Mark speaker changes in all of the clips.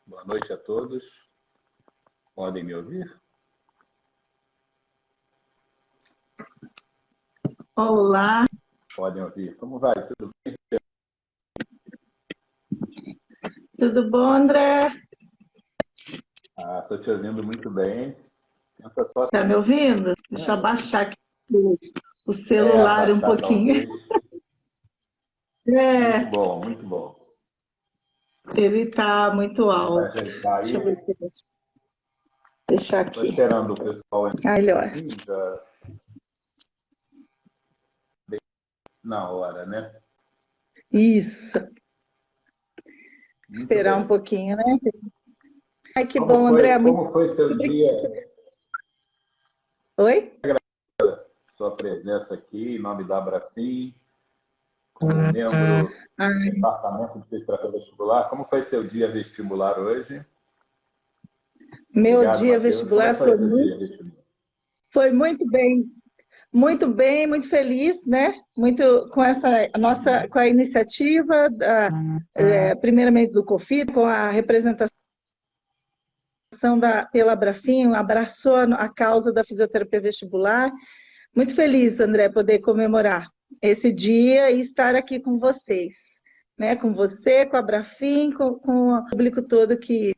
Speaker 1: Boa noite a todos. Podem me ouvir?
Speaker 2: Olá.
Speaker 1: Podem ouvir. Como vai? Tudo bem?
Speaker 2: Tudo bom, André?
Speaker 1: Estou te ouvindo muito bem. Tenta só
Speaker 2: Tá me ouvindo? Deixa eu abaixar aqui o celular um
Speaker 1: abaixar,
Speaker 2: pouquinho.
Speaker 1: talvez. Muito
Speaker 2: É,
Speaker 1: bom, muito bom.
Speaker 2: ele tá muito
Speaker 1: Vai
Speaker 2: alto.
Speaker 1: ajeitar
Speaker 2: Deixa eu
Speaker 1: aí.
Speaker 2: ver se eu vou deixar
Speaker 1: Estou
Speaker 2: aqui.
Speaker 1: esperando o pessoal entrar um
Speaker 2: Melhor.
Speaker 1: pouquinho, já bem na hora, né?
Speaker 2: Isso.
Speaker 1: Muito
Speaker 2: Esperar um
Speaker 1: bem.
Speaker 2: pouquinho, né? Ai, que bom, André. Muito
Speaker 1: Como foi seu dia,
Speaker 2: Oi?
Speaker 1: sua presença aqui, em nome da Abrafim, como membro do
Speaker 2: Ai,
Speaker 1: Departamento de Pesquisa Vestibular? Como foi seu dia vestibular hoje?
Speaker 2: meu
Speaker 1: Obrigado,
Speaker 2: dia
Speaker 1: Matheus. Como é
Speaker 2: vestibular
Speaker 1: que foi seu dia vestibular?
Speaker 2: foi muito bem, muito feliz, né? Muito com essa com a iniciativa, primeiramente do COFIT, com a representação pela Abrafim, abraçou a causa da fisioterapia vestibular. Muito feliz, André, poder comemorar esse dia e estar aqui com vocês, né? Com você, com a Abrafim, com o público todo que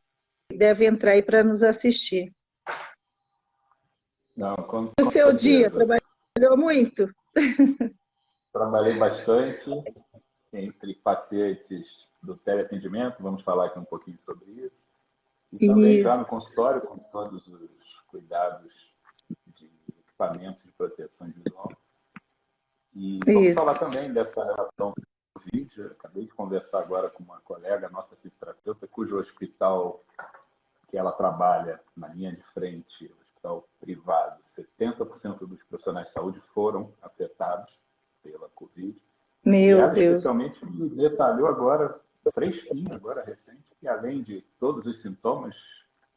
Speaker 2: deve entrar aí para nos assistir.
Speaker 1: Não,
Speaker 2: O
Speaker 1: com
Speaker 2: seu dia,
Speaker 1: certeza.
Speaker 2: trabalhou muito?
Speaker 1: Trabalhei bastante entre pacientes do teleatendimento, vamos falar aqui um pouquinho sobre isso, e também já no
Speaker 2: Isso,
Speaker 1: consultório, com todos os cuidados de equipamentos de proteção individual. E vamos falar
Speaker 2: isso.
Speaker 1: também dessa relação com o Covid. Eu acabei de conversar agora com uma colega, nossa fisioterapeuta, cujo hospital que ela trabalha na linha de frente, hospital privado, 70% dos profissionais de saúde foram afetados pela Covid. E
Speaker 2: Meu
Speaker 1: ela
Speaker 2: Deus.
Speaker 1: especialmente me detalhou agora, fresquinho, agora recente, que além de todos os sintomas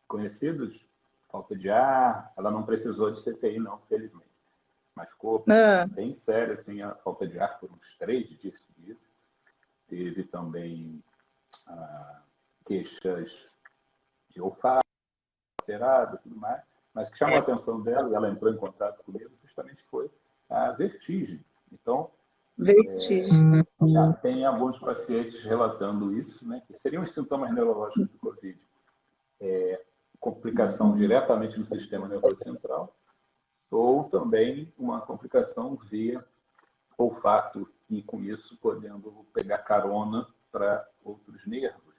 Speaker 1: conhecidos, falta de ar, ela não precisou de CTI, não, felizmente. Mas ficou
Speaker 2: Ah,
Speaker 1: bem sério, assim, a falta de ar por uns 3 dias seguidos. Teve também queixas de olfato alterado e tudo mais. Mas o que chamou a atenção dela, e ela entrou em contato comigo, justamente foi a vertigem. Então,
Speaker 2: vertigem.
Speaker 1: já tem alguns pacientes relatando isso, né, que seriam os sintomas neurológicos do Covid. Complicação diretamente no sistema nervoso central, ou também uma complicação via olfato, e com isso podendo pegar carona para outros nervos.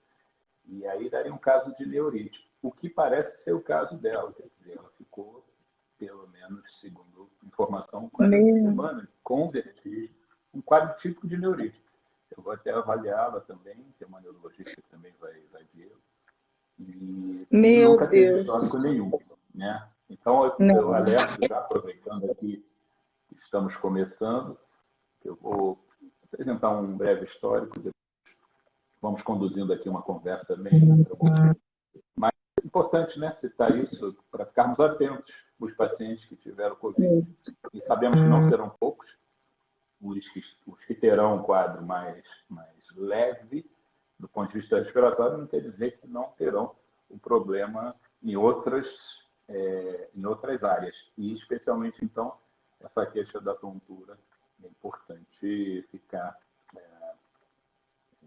Speaker 1: E aí daria um caso de neurite, o que parece ser o caso dela. Quer dizer, ela ficou, pelo menos segundo informação, 40
Speaker 2: Meu,
Speaker 1: semanas com vertigem, um quadro típico de neurite. Eu vou até avaliá-la também, tem uma neurologista que também vai ver, e
Speaker 2: meu
Speaker 1: nunca teve
Speaker 2: Deus.
Speaker 1: histórico nenhum, né? Então, eu
Speaker 2: Não.
Speaker 1: alerto, já aproveitando aqui que estamos começando, eu vou apresentar um breve histórico, vamos conduzindo aqui uma conversa bem tranquila. Mas é importante, né, citar isso para ficarmos atentos os pacientes que tiveram Covid. E sabemos que não serão poucos os que terão um quadro mais leve do ponto de vista respiratório, não quer dizer que não terão um problema em outras áreas. E, especialmente, então, essa queixa da tontura, é importante ficar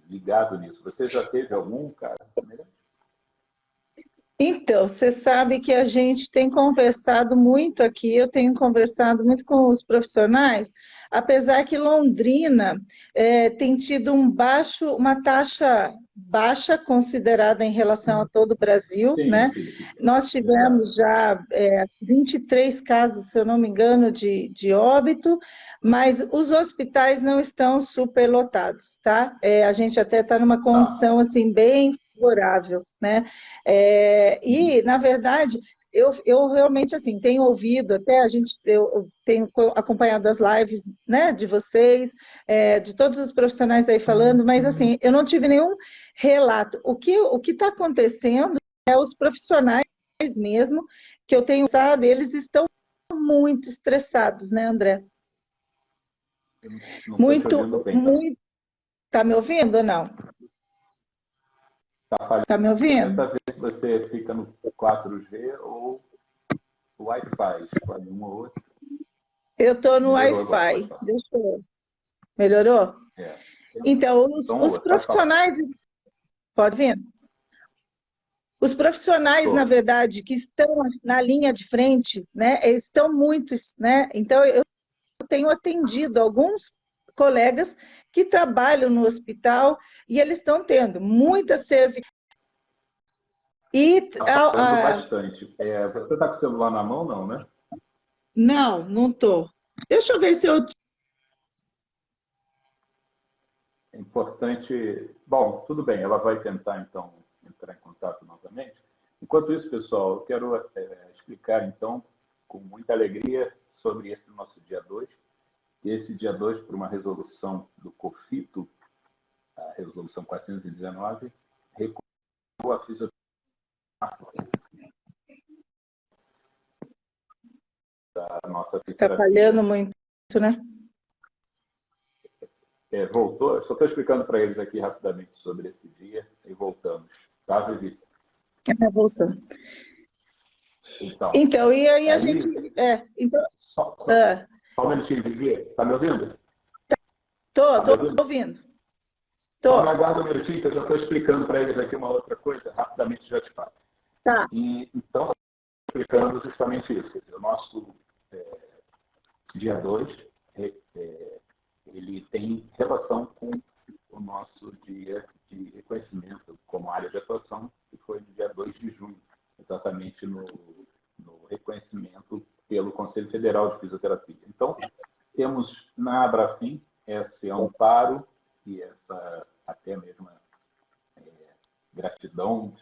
Speaker 1: ligado nisso. Você já teve algum, cara?
Speaker 2: Então, você sabe que a gente tem conversado muito aqui, eu tenho conversado muito com os profissionais, apesar que Londrina tem tido uma taxa baixa considerada em relação a todo o Brasil,
Speaker 1: Sim,
Speaker 2: né?
Speaker 1: sim.
Speaker 2: Nós tivemos
Speaker 1: Exato.
Speaker 2: já 23 casos, se eu não me engano, de óbito, mas os hospitais não estão superlotados, tá? A gente até está numa
Speaker 1: Tá.
Speaker 2: condição assim bem favorável, né? E, na verdade, eu realmente assim tenho ouvido até eu tenho acompanhado as lives, né, de vocês, de todos os profissionais aí falando, mas assim eu não tive nenhum relato. O que está acontecendo é os profissionais mesmo que eu tenho usado, eles estão muito estressados, né, André?
Speaker 1: Não estou te ouvindo
Speaker 2: Muito,
Speaker 1: bem. Tá?
Speaker 2: muito. Tá me ouvindo ou não? Tá me ouvindo?
Speaker 1: Tenta ver se você fica no 4G ou Wi-Fi. Escolhe um ou outro.
Speaker 2: Eu estou no
Speaker 1: Melhorou agora, pode
Speaker 2: Wi-Fi.
Speaker 1: falar.
Speaker 2: Deixa eu... Melhorou?
Speaker 1: É.
Speaker 2: Então,
Speaker 1: Então,
Speaker 2: os
Speaker 1: pode falar.
Speaker 2: profissionais... Pode vir? Os profissionais, na
Speaker 1: Tô.
Speaker 2: verdade, que estão na linha de frente, né, eles estão muito, né? Então, eu tenho atendido alguns colegas que trabalham no hospital e eles estão tendo muita serviço. E
Speaker 1: Está falando bastante. Você está com o celular na mão, não, né?
Speaker 2: não estou. Deixa eu ver se eu...
Speaker 1: É importante... Bom, tudo bem, ela vai tentar, então, entrar em contato novamente. Enquanto isso, pessoal, eu quero explicar, então, com muita alegria, sobre esse nosso dia 2. E esse dia 2, por uma resolução do COFITO, a resolução 419, recuou a fisioterapia da nossa
Speaker 2: Está
Speaker 1: fisioterapia.
Speaker 2: falhando muito, né?
Speaker 1: Voltou, eu só estou explicando para eles aqui rapidamente sobre esse dia e voltamos. Tá, Vivi?
Speaker 2: Voltando.
Speaker 1: Então,
Speaker 2: e aí a
Speaker 1: aí,
Speaker 2: gente... então,
Speaker 1: só um minutinho, Vivi. Está me ouvindo?
Speaker 2: Estou ouvindo.
Speaker 1: Só me aguarda um minutinho, que eu já estou explicando para eles aqui uma outra coisa, rapidamente já te falo.
Speaker 2: Tá.
Speaker 1: E, então, explicando justamente isso. O nosso dia 2, ele tem relação com o nosso dia de reconhecimento como área de atuação, que foi no dia 2 de junho, exatamente no reconhecimento pelo Conselho Federal de Fisioterapia. Então, temos na Abrafim esse amparo e essa até mesmo gratidão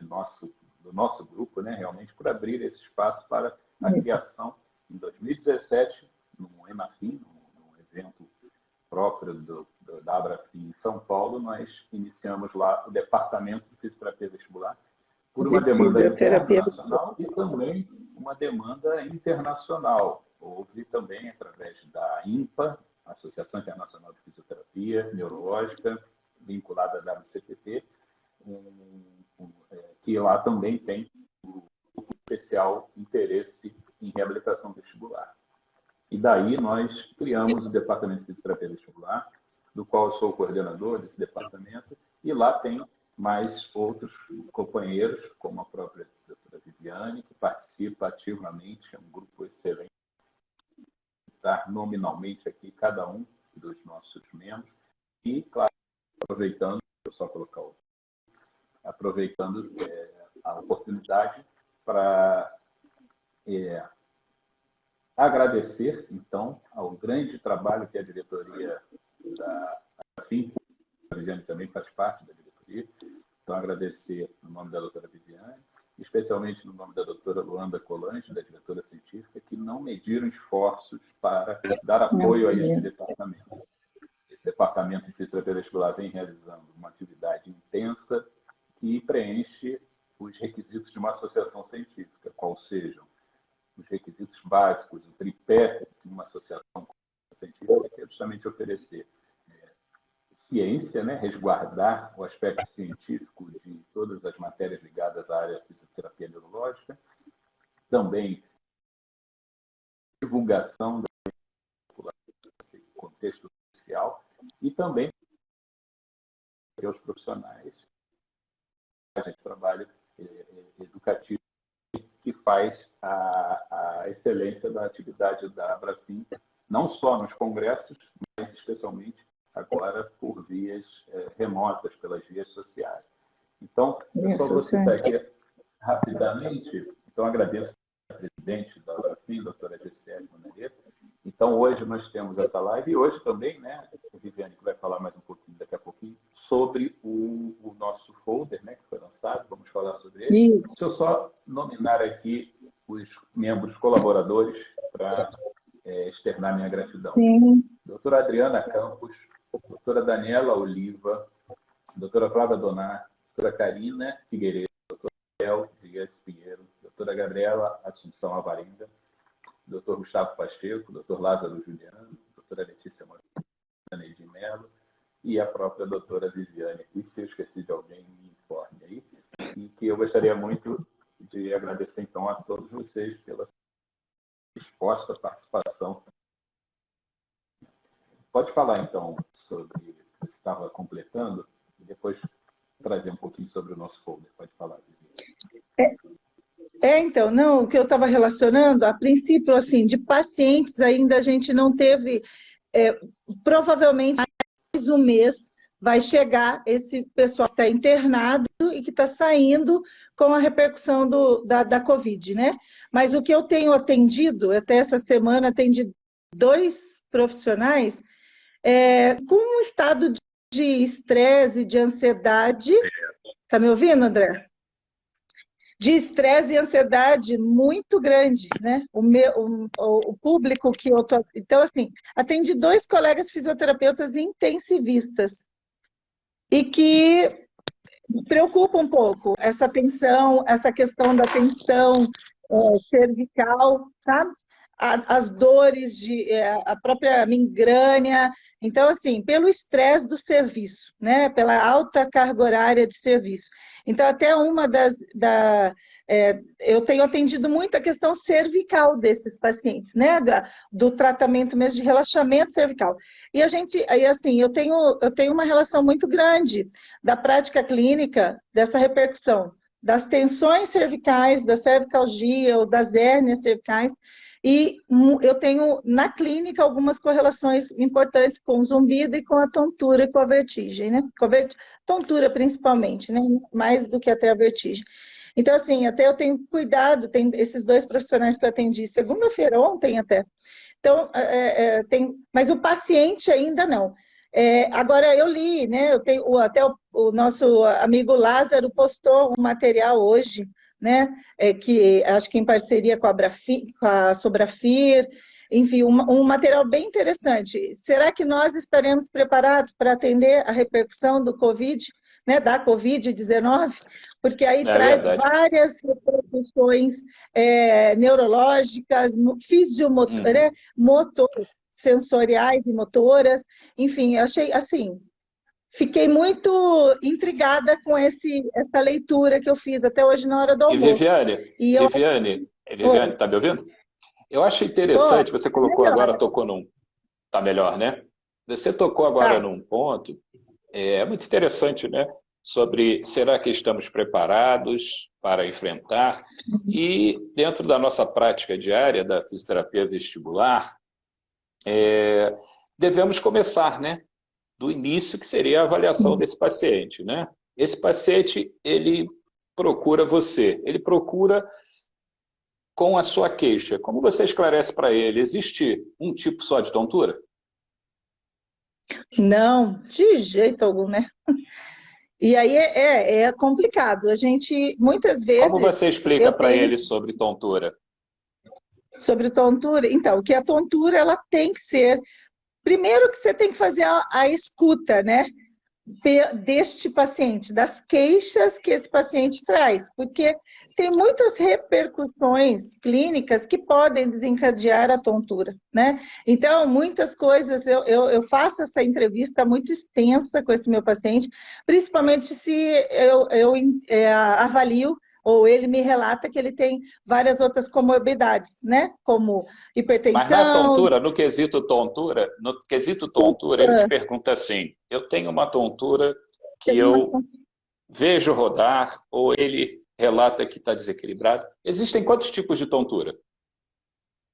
Speaker 1: do nosso grupo, né, realmente, por abrir esse espaço para a criação, em 2017, no EMAFIM, num evento próprio da Abrafim em São Paulo, nós iniciamos lá o Departamento de Fisioterapia Vestibular, por uma demanda interna nacional e também uma demanda internacional. Houve também, através da INPA, Associação Internacional de Fisioterapia Neurológica, vinculada à WCPT, que lá também tem um especial interesse em reabilitação vestibular. E daí nós criamos o Departamento de Fisioterapia Vestibular, do qual eu sou o coordenador desse departamento, e lá tem mais outros companheiros, como a própria doutora Viviane, que participa ativamente, é um grupo excelente, está nominalmente aqui cada um dos nossos membros, e, claro, aproveitando, eu só colocar aproveitando a oportunidade para agradecer, então, ao grande trabalho que a diretoria da FIM, a Viviane também faz parte da diretoria, então agradecer no nome da doutora Viviane, especialmente no nome da doutora Luanda Colange, da diretora científica, que não mediram esforços para dar apoio a este departamento. Esse departamento de fisioterapia vestibular vem realizando uma atividade intensa que preenche os requisitos de uma associação científica, qual sejam os requisitos básicos, o tripé de uma associação científica, que é justamente oferecer ciência, né, resguardar o aspecto científico de todas as matérias ligadas à área de fisioterapia neurológica, também divulgação do contexto social e também os profissionais de trabalho educativo que faz a excelência da atividade da Abrafim, não só nos congressos, mas especialmente agora por vias remotas, pelas vias sociais. Então, eu só vou citar aqui rapidamente, então agradeço a presidente da Abrafim, doutora Gisele Monareto. Então, hoje nós temos essa live, e hoje também, né, a Viviane que vai falar mais um pouquinho, daqui a pouquinho, sobre o nosso folder, né, que foi lançado, vamos falar sobre ele.
Speaker 2: Isso.
Speaker 1: Deixa eu só nominar aqui os membros colaboradores para externar minha gratidão.
Speaker 2: Sim.
Speaker 1: Doutora Adriana Campos, doutora Daniela Oliva, doutora Flávia Donar, doutora Karina Figueiredo, doutor El Dias Pinheiro, doutora Gabriela Assunção Alvarenga, doutor Gustavo Pacheco, doutor Lázaro Juliano, doutora Letícia Moreira de Mello e a própria doutora Viviane. E se eu esqueci de alguém, me informe aí. que eu gostaria muito de agradecer, então, a todos vocês pela resposta, participação. Pode falar, então, sobre o que você estava completando e depois trazer um pouquinho sobre o nosso folder. Pode falar.
Speaker 2: Então, não, o que eu estava relacionando, a princípio, assim, de pacientes ainda a gente não teve, provavelmente mais um mês vai chegar esse pessoal que está internado e que está saindo com a repercussão da Covid, né? Mas o que eu tenho atendido, até essa semana, atendi 2 profissionais com um estado de estresse, de ansiedade. Está me ouvindo, André? De estresse e ansiedade muito grande, né? O público que eu tô... Então, assim, atendi 2 colegas fisioterapeutas intensivistas e que preocupa um pouco essa tensão, essa questão da tensão cervical, sabe? As dores, a própria migrânia. Então, assim, pelo estresse do serviço, né? Pela alta carga horária de serviço. Então, até eu tenho atendido muito a questão cervical desses pacientes, né? Do tratamento mesmo de relaxamento cervical. E assim, eu tenho uma relação muito grande da prática clínica, dessa repercussão das tensões cervicais, da cervicalgia ou das hérnias cervicais, e eu tenho na clínica algumas correlações importantes com o zumbido e com a tontura e com a vertigem, né? Com a tontura principalmente, né? Mais do que até a vertigem. Então, assim, até eu tenho cuidado, tem esses 2 profissionais que eu atendi segunda-feira, ontem até. Então, mas o paciente ainda não. Agora, eu li, né? Eu tenho, até o nosso amigo Lázaro postou um material hoje, né? Que acho que em parceria com a Sobrafir, enfim, um material bem interessante. Será que nós estaremos preparados para atender a repercussão do Covid, né? Da Covid-19? Porque aí traz
Speaker 3: verdade.
Speaker 2: várias repercussões neurológicas, né? Sensoriais e motoras, enfim, eu achei assim, fiquei muito intrigada com essa leitura que eu fiz até hoje na hora do
Speaker 3: E
Speaker 2: almoço.
Speaker 3: Viviane, tá me ouvindo? Eu acho interessante, você colocou agora, tocou num... Tá melhor, né? Você tocou agora num ponto, muito interessante, né? Sobre será que estamos preparados para enfrentar? E dentro da nossa prática diária da fisioterapia vestibular, devemos começar, né? Do início, que seria a avaliação desse paciente, né? Esse paciente, ele procura você, ele procura com a sua queixa. Como você esclarece para ele? Existe um tipo só de tontura?
Speaker 2: Não, de jeito algum, né? E aí é complicado. A gente, muitas vezes...
Speaker 3: Como você explica para ele sobre tontura?
Speaker 2: Sobre tontura? Então, que a tontura, ela tem que ser... Primeiro que você tem que fazer a escuta, né? Deste paciente, das queixas que esse paciente traz, porque tem muitas repercussões clínicas que podem desencadear a tontura, né? Então, muitas coisas, eu faço essa entrevista muito extensa com esse meu paciente, principalmente se eu avalio ou ele me relata que ele tem várias outras comorbidades, né? Como hipertensão...
Speaker 3: Mas na tontura, no quesito tontura, ele te pergunta assim, eu tenho uma tontura que eu vejo rodar, ou ele relata que está desequilibrado. Existem quantos tipos de tontura?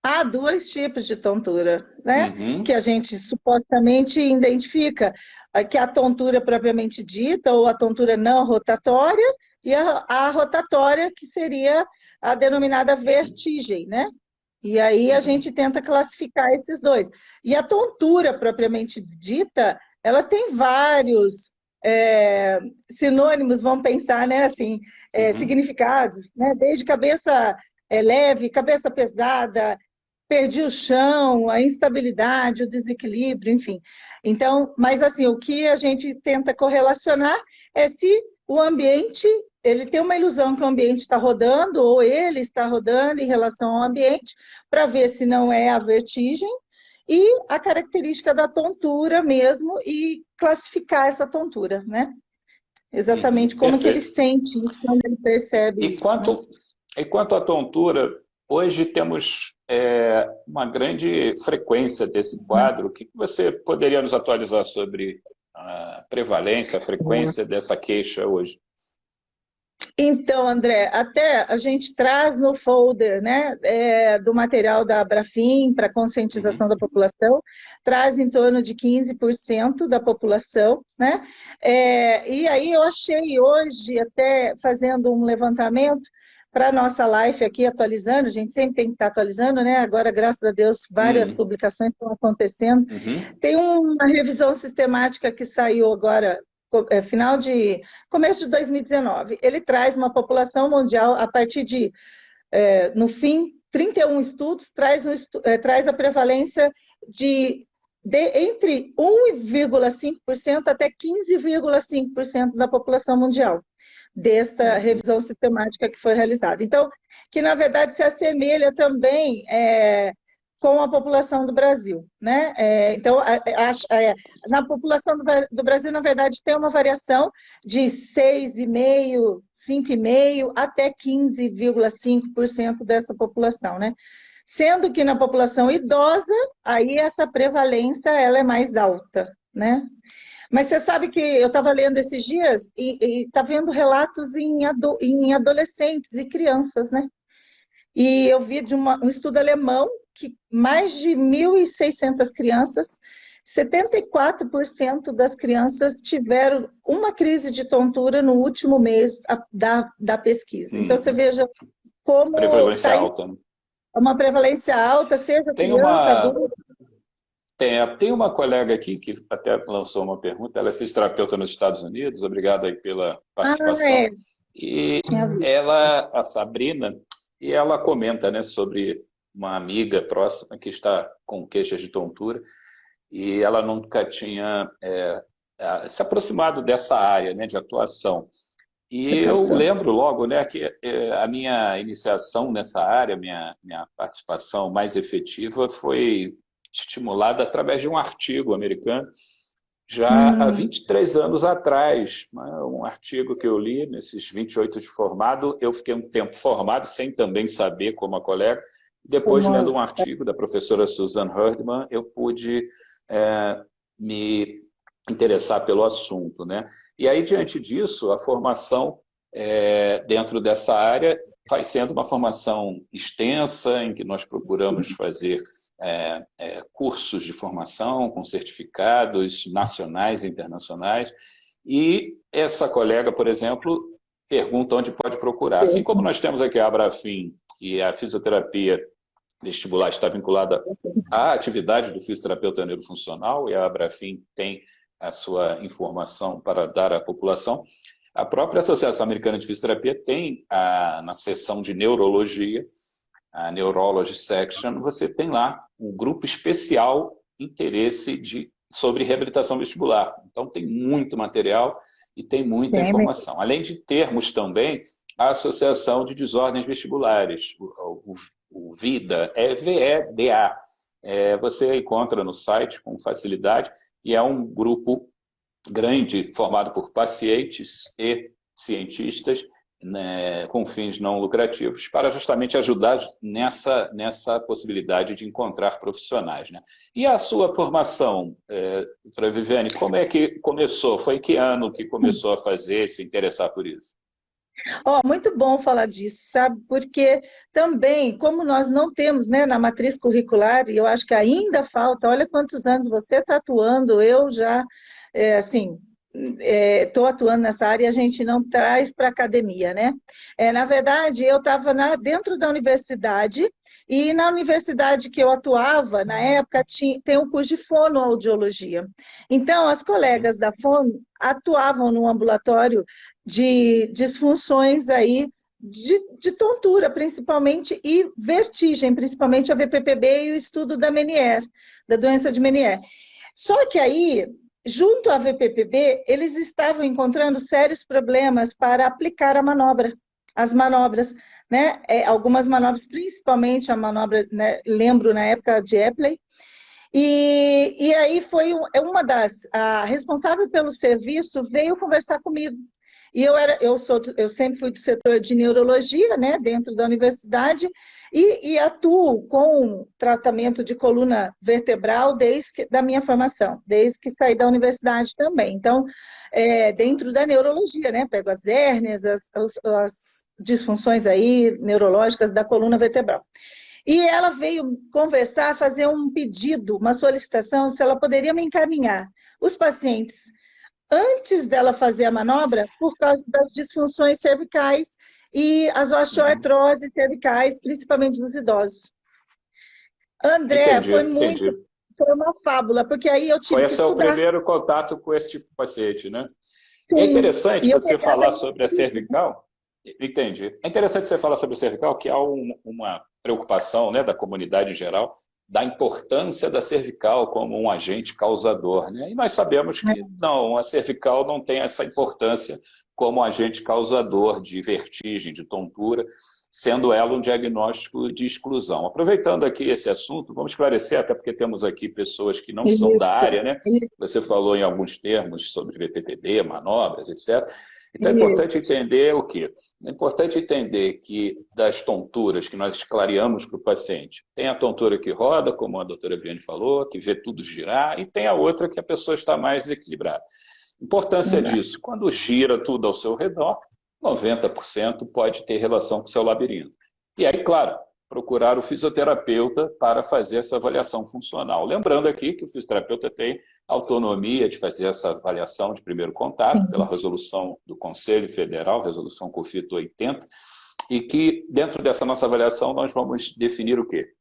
Speaker 2: Há 2 tipos de tontura, né?
Speaker 3: Uhum.
Speaker 2: Que a gente supostamente identifica, que é a tontura propriamente dita, ou a tontura não rotatória, e a rotatória, que seria a denominada vertigem, né? E aí a gente tenta classificar esses 2. E a tontura propriamente dita, ela tem vários sinônimos, vamos pensar, né? Assim, significados, né? Desde cabeça leve, cabeça pesada, perdi o chão, a instabilidade, o desequilíbrio, enfim. Então, mas assim, o que a gente tenta correlacionar é se o ambiente, ele tem uma ilusão que o ambiente está rodando, ou ele está rodando em relação ao ambiente, para ver se não é a vertigem, e a característica da tontura mesmo, e classificar essa tontura, né? exatamente como que ele
Speaker 3: Perfeito.
Speaker 2: sente isso quando ele percebe
Speaker 3: E
Speaker 2: isso, né?
Speaker 3: quanto à tontura, hoje temos uma grande frequência desse quadro. O que você poderia nos atualizar sobre a prevalência, a frequência dessa queixa hoje?
Speaker 2: Então, André, até a gente traz no folder, né, do material da Abrafin para conscientização
Speaker 3: Uhum.
Speaker 2: da população, traz em torno de 15% da população, né? E aí eu achei hoje, até fazendo um levantamento para a nossa live aqui, atualizando, a gente sempre tem que estar atualizando, né? Agora, graças a Deus, várias
Speaker 3: Uhum.
Speaker 2: publicações estão acontecendo.
Speaker 3: Uhum.
Speaker 2: Tem uma revisão sistemática que saiu agora, começo de 2019, ele traz uma população mundial a partir de, no fim, 31 estudos, traz a prevalência entre 1,5% até 15,5% da população mundial, desta
Speaker 3: Uhum.
Speaker 2: revisão sistemática que foi realizada. Então, que na verdade se assemelha também com a população do Brasil, né? Então, na população do Brasil, na verdade, tem uma variação de 6,5%, 5,5% até 15,5% dessa população, né? Sendo que na população idosa, aí essa prevalência ela é mais alta, né? Mas você sabe que eu estava lendo esses dias e está vendo relatos em adolescentes e crianças, né? E eu vi de um estudo alemão que mais de 1.600 crianças, 74% das crianças tiveram uma crise de tontura no último mês da pesquisa. Então, você
Speaker 3: Uhum.
Speaker 2: veja como
Speaker 3: Prevalência
Speaker 2: está
Speaker 3: alta, né?
Speaker 2: uma prevalência alta, seja
Speaker 3: Tem
Speaker 2: criança,
Speaker 3: uma,
Speaker 2: adulto.
Speaker 3: tem uma colega aqui que até lançou uma pergunta. Ela é fisioterapeuta nos Estados Unidos. Obrigado aí pela
Speaker 2: Ah,
Speaker 3: participação. E
Speaker 2: tinha visto.
Speaker 3: ela, a Sabrina, e ela comenta, né, sobre uma amiga próxima que está com queixas de tontura e ela nunca tinha se aproximado dessa área, né, de atuação. E eu
Speaker 2: Educação.
Speaker 3: lembro logo, né, que a minha iniciação nessa área, minha participação mais efetiva foi estimulada através de um artigo americano, já há 23 anos atrás, né, um artigo que eu li nesses 28 de formado. Eu fiquei um tempo formado sem também saber, como a colega. Depois, lendo um artigo da professora Susan Herdman, eu pude me interessar pelo assunto, né? E aí, diante disso, a formação dentro dessa área vai sendo uma formação extensa, em que nós procuramos fazer cursos de formação com certificados nacionais e internacionais. E essa colega, por exemplo, pergunta onde pode procurar. Assim como nós temos aqui a Abrafin e a fisioterapia vestibular está vinculada à atividade do fisioterapeuta neurofuncional, e a Abrafin tem a sua informação para dar à população, a própria Associação Americana de Fisioterapia tem, na seção de neurologia, a Neurology Section, você tem lá um grupo especial interesse sobre reabilitação vestibular. Então, tem muito material e tem muita informação. Além de termos também a Associação de Desordens Vestibulares, o VIDA, VEDA. Você encontra no site com facilidade, e é um grupo grande formado por pacientes e cientistas, né, com fins não lucrativos, para justamente ajudar nessa possibilidade de encontrar profissionais, né? E a sua formação, doutora Viviane, como é que começou? Foi que ano que começou a se interessar por isso?
Speaker 2: Muito bom falar disso, sabe? Porque também, como nós não temos, né, na matriz curricular, e eu acho que ainda falta, olha quantos anos você está atuando, eu já, assim, estou atuando nessa área e a gente não traz para a academia, né? Na verdade, eu estava dentro da universidade, e na universidade que eu atuava, na época, tem um curso de fonoaudiologia. Então, as colegas da fono atuavam no ambulatório de disfunções aí de tontura, principalmente, e vertigem, principalmente a VPPB e o estudo da Meniere, da doença de Meniere. Só que aí, junto à VPPB, eles estavam encontrando sérios problemas para aplicar as manobras, né? Algumas manobras, principalmente a manobra, né? Lembro na época de Epley. E aí foi a responsável pelo serviço veio conversar comigo. e eu sempre fui do setor de neurologia, né, dentro da universidade, e atuo com tratamento de coluna vertebral da minha formação, desde que saí da universidade também. Então, dentro da neurologia, né, pego as hérnias, as disfunções aí neurológicas da coluna vertebral. E ela veio conversar, fazer um pedido, uma solicitação, se ela poderia me encaminhar os pacientes antes dela fazer a manobra por causa das disfunções cervicais e as osteoartroses cervicais, principalmente dos idosos. André, foi uma fábula, porque aí eu tive que estudar.
Speaker 3: Foi o primeiro contato com esse tipo de paciente, né? Sim. É interessante você falar sobre a cervical. Entendi. É interessante você falar sobre a cervical, que há uma preocupação, né, da comunidade em geral, da importância da cervical como um agente causador, né? E nós sabemos que não, a cervical não tem essa importância como agente causador de vertigem, de tontura, sendo ela um diagnóstico de exclusão. Aproveitando aqui esse assunto, vamos esclarecer, até porque temos aqui pessoas que não são da área, né? Você falou em alguns termos sobre VPPB, manobras, etc. Então é importante entender o quê? É importante entender que das tonturas que nós clareamos para o paciente, tem a tontura que roda, como a doutora Viane falou, que vê tudo girar, e tem a outra que a pessoa está mais desequilibrada. Importância disso, quando gira tudo ao seu redor, 90% pode ter relação com o seu labirinto. E aí, claro, procurar o fisioterapeuta para fazer essa avaliação funcional. Lembrando aqui que o fisioterapeuta tem autonomia de fazer essa avaliação de primeiro contato, pela resolução do Conselho Federal, resolução COFIT 80, e que dentro dessa nossa avaliação nós vamos definir o quê?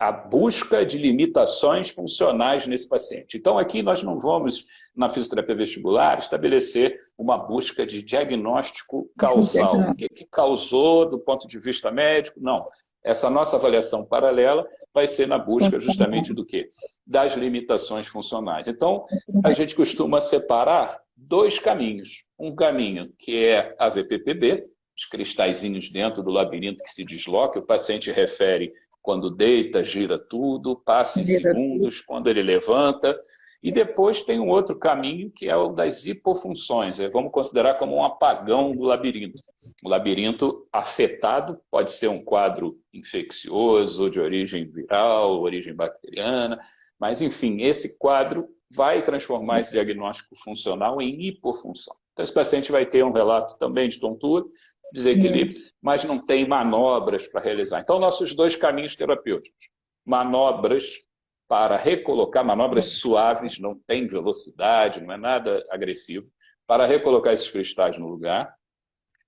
Speaker 3: A busca de limitações funcionais nesse paciente. Então, aqui nós não vamos, na fisioterapia vestibular, estabelecer uma busca de diagnóstico causal. O que causou do ponto de vista médico? Não. Essa nossa avaliação paralela vai ser na busca justamente do quê? Das limitações funcionais. Então, a gente costuma separar dois caminhos. Um caminho que é a VPPB, os cristalzinhos dentro do labirinto que se desloca, o paciente refere quando deita, gira tudo, passa em segundos, quando ele levanta. E depois tem um outro caminho, que é o das hipofunções. Vamos considerar como um apagão do labirinto. O labirinto afetado pode ser um quadro infeccioso, de origem viral, origem bacteriana, mas, enfim, esse quadro vai transformar esse diagnóstico funcional em hipofunção. Então, esse paciente vai ter um relato também de tontura, desequilíbrio, mas não tem manobras para realizar. Então, nossos dois caminhos terapêuticos. Manobras para recolocar, manobras suaves, não tem velocidade, não é nada agressivo, para recolocar esses cristais no lugar,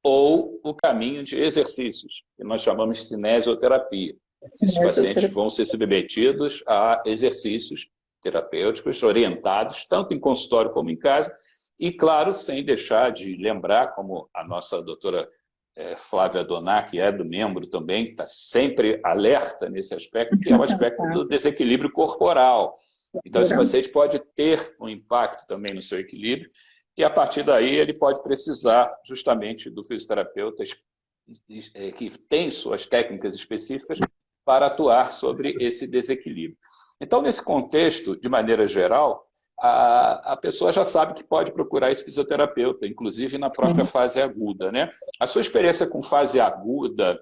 Speaker 3: ou o caminho de exercícios, que nós chamamos de cinesioterapia. Esses pacientes vão ser submetidos a exercícios terapêuticos orientados, tanto em consultório como em casa, e, claro, sem deixar de lembrar, como a nossa doutora Flávia Donar, que é do membro também, está sempre alerta nesse aspecto, que é o aspecto do desequilíbrio corporal. Então, esse paciente pode ter um impacto também no seu equilíbrio, e a partir daí ele pode precisar justamente do fisioterapeuta que tem suas técnicas específicas para atuar sobre esse desequilíbrio. Então, nesse contexto, de maneira geral, a pessoa já sabe que pode procurar esse fisioterapeuta, inclusive na própria fase aguda, né? A sua experiência com fase aguda,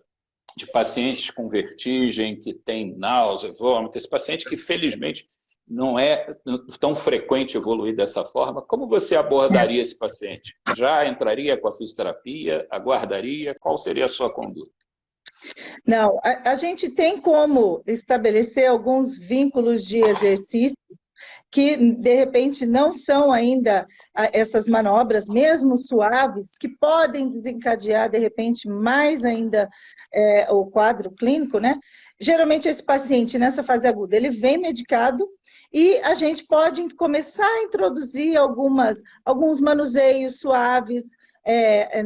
Speaker 3: de pacientes com vertigem, que tem náusea, vômito, esse paciente que felizmente não é tão frequente evoluir dessa forma, como você abordaria esse paciente? Já entraria com a fisioterapia? Aguardaria? Qual seria a sua conduta?
Speaker 2: Não, a gente tem como estabelecer alguns vínculos de exercício que, de repente, não são ainda essas manobras, mesmo suaves, que podem desencadear, de repente, mais ainda o quadro clínico, né? Geralmente, esse paciente, nessa fase aguda, ele vem medicado e a gente pode começar a introduzir alguns manuseios suaves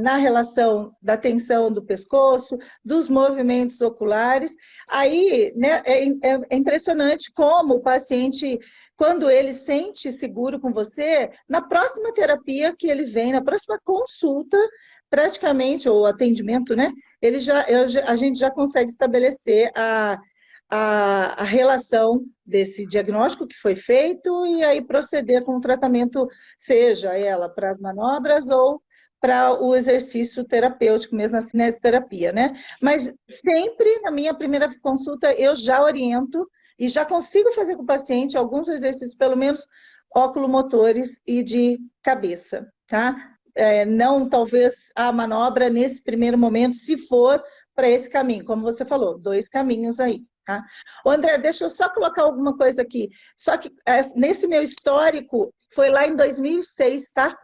Speaker 2: na relação da tensão do pescoço, dos movimentos oculares. Aí, né, é impressionante como o paciente, quando ele sente seguro com você, na próxima terapia que ele vem, na próxima consulta, praticamente, ou atendimento, né? A gente já consegue estabelecer a relação desse diagnóstico que foi feito e aí proceder com o tratamento, seja ela para as manobras ou para o exercício terapêutico, mesmo a cinesioterapia, né? Mas sempre, na minha primeira consulta, eu já oriento e já consigo fazer com o paciente alguns exercícios, pelo menos oculomotores e de cabeça, tá? Não, talvez, a manobra nesse primeiro momento, se for para esse caminho, como você falou, 2 caminhos aí, tá? Ô, André, deixa eu só colocar alguma coisa aqui. Só que nesse meu histórico, foi lá em 2006, tá?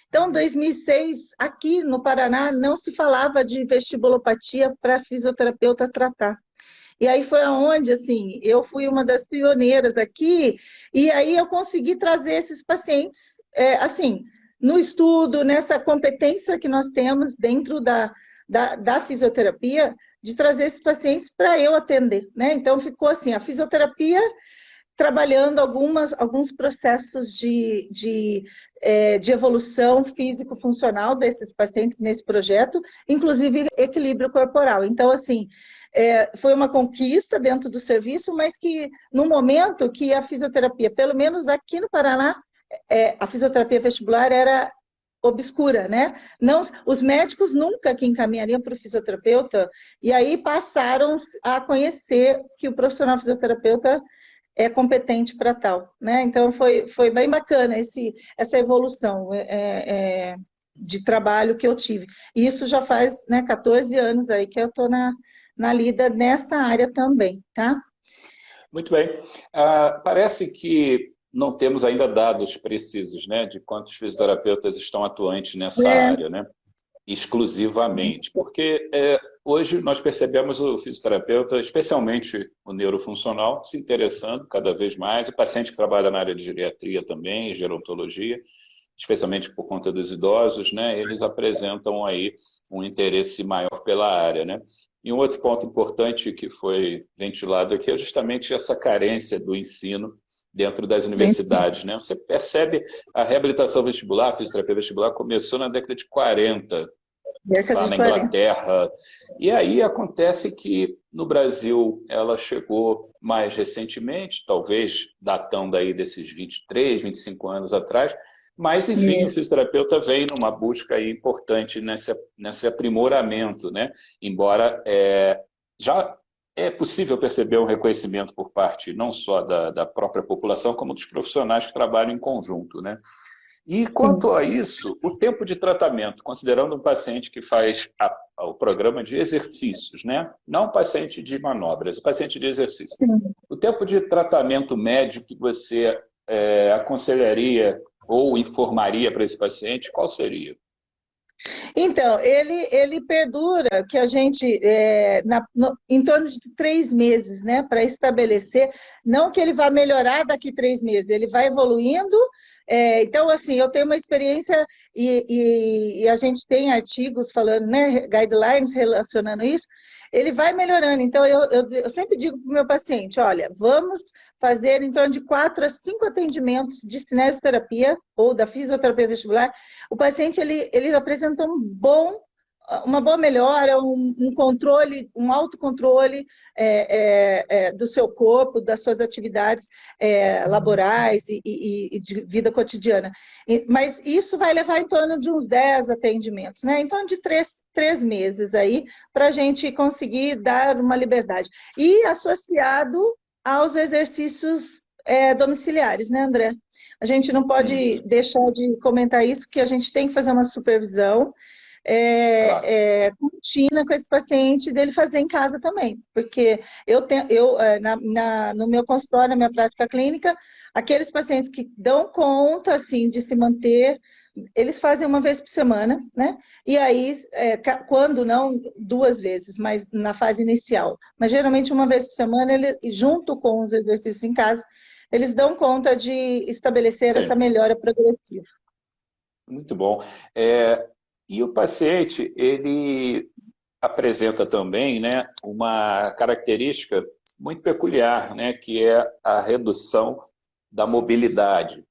Speaker 2: Então, em 2006, aqui no Paraná, não se falava de vestibulopatia para fisioterapeuta tratar. E aí foi aonde, assim, eu fui uma das pioneiras aqui, e aí eu consegui trazer esses pacientes, assim, no estudo, nessa competência que nós temos dentro da fisioterapia, de trazer esses pacientes para eu atender, né? Então, ficou assim, a fisioterapia trabalhando alguns processos de evolução físico-funcional desses pacientes nesse projeto, inclusive equilíbrio corporal. Então, assim, foi uma conquista dentro do serviço, mas que no momento que a fisioterapia, pelo menos aqui no Paraná, a fisioterapia vestibular era obscura, né? Não, os médicos nunca que encaminhariam para o fisioterapeuta, e aí passaram a conhecer que o profissional fisioterapeuta é competente para tal, né? Então foi bem bacana essa evolução de trabalho que eu tive. E isso já faz, né, 14 anos aí que eu estou na lida nessa área também, tá?
Speaker 3: Muito bem. Parece que não temos ainda dados precisos, né, de quantos fisioterapeutas estão atuantes nessa área, né? Exclusivamente, porque hoje nós percebemos o fisioterapeuta, especialmente o neurofuncional, se interessando cada vez mais, o paciente que trabalha na área de geriatria também, gerontologia, especialmente por conta dos idosos, né, eles apresentam aí um interesse maior pela área, né? E um outro ponto importante que foi ventilado aqui é justamente essa carência do ensino dentro das universidades, né? Você percebe a reabilitação vestibular, a fisioterapia vestibular começou na década de 40, lá na Inglaterra. E aí acontece que no Brasil ela chegou mais recentemente, talvez datando aí desses 23, 25 anos atrás, mas, enfim, o fisioterapeuta vem numa busca aí importante nesse aprimoramento, né? Embora já é possível perceber um reconhecimento por parte não só da própria população, como dos profissionais que trabalham em conjunto, né? E quanto a isso, o tempo de tratamento, considerando um paciente que faz o programa de exercícios, né? Não o paciente de manobras, o paciente de exercícios. O tempo de tratamento médio que você aconselharia ou informaria para esse paciente, qual seria?
Speaker 2: Então, ele perdura, que a gente, em torno de 3 meses, né, para estabelecer, não que ele vá melhorar daqui 3 meses, ele vai evoluindo. Então, assim, eu tenho uma experiência e a gente tem artigos falando, né, guidelines relacionando isso, ele vai melhorando. Então, eu sempre digo para o meu paciente, olha, vamos fazer em torno de 4 a 5 atendimentos de cinesioterapia ou da fisioterapia vestibular. O paciente, ele apresenta uma boa melhora, um controle, um autocontrole do seu corpo, das suas atividades laborais e de vida cotidiana. Mas isso vai levar em torno de uns 10 atendimentos, né? Em torno de 3 meses aí, para a gente conseguir dar uma liberdade. E associado aos exercícios domiciliares, né, André? A gente não pode deixar de comentar isso, que a gente tem que fazer uma supervisão contínua com esse paciente, dele fazer em casa também. Porque no meu consultório, na minha prática clínica, aqueles pacientes que dão conta, assim, de se manter, eles fazem uma vez por semana, né? E aí, quando não, 2 vezes, mas na fase inicial. Mas geralmente uma vez por semana, junto com os exercícios em casa, eles dão conta de estabelecer essa melhora progressiva.
Speaker 3: Muito bom. E o paciente, ele apresenta também, né, uma característica muito peculiar, né, que é a redução da mobilidade.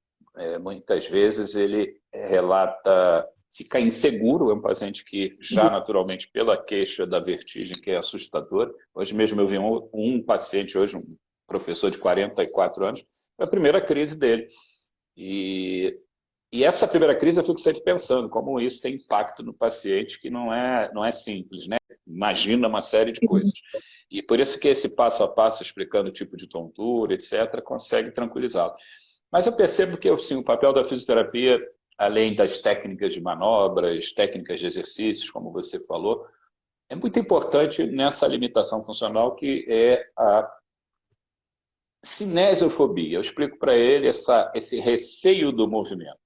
Speaker 3: Muitas vezes ele relata ficar inseguro, é um paciente que já naturalmente pela queixa da vertigem, que é assustador. Hoje mesmo eu vi um paciente, hoje um professor de 44 anos, foi a primeira crise dele. E E essa primeira crise eu fico sempre pensando como isso tem impacto no paciente, que não é simples, né? Imagina uma série de coisas. E por isso que esse passo a passo, explicando o tipo de tontura, etc., consegue tranquilizá-lo. Mas eu percebo que assim, o papel da fisioterapia, além das técnicas de manobras, técnicas de exercícios, como você falou, é muito importante nessa limitação funcional que é a cinesiofobia. Eu explico para ele esse receio do movimento.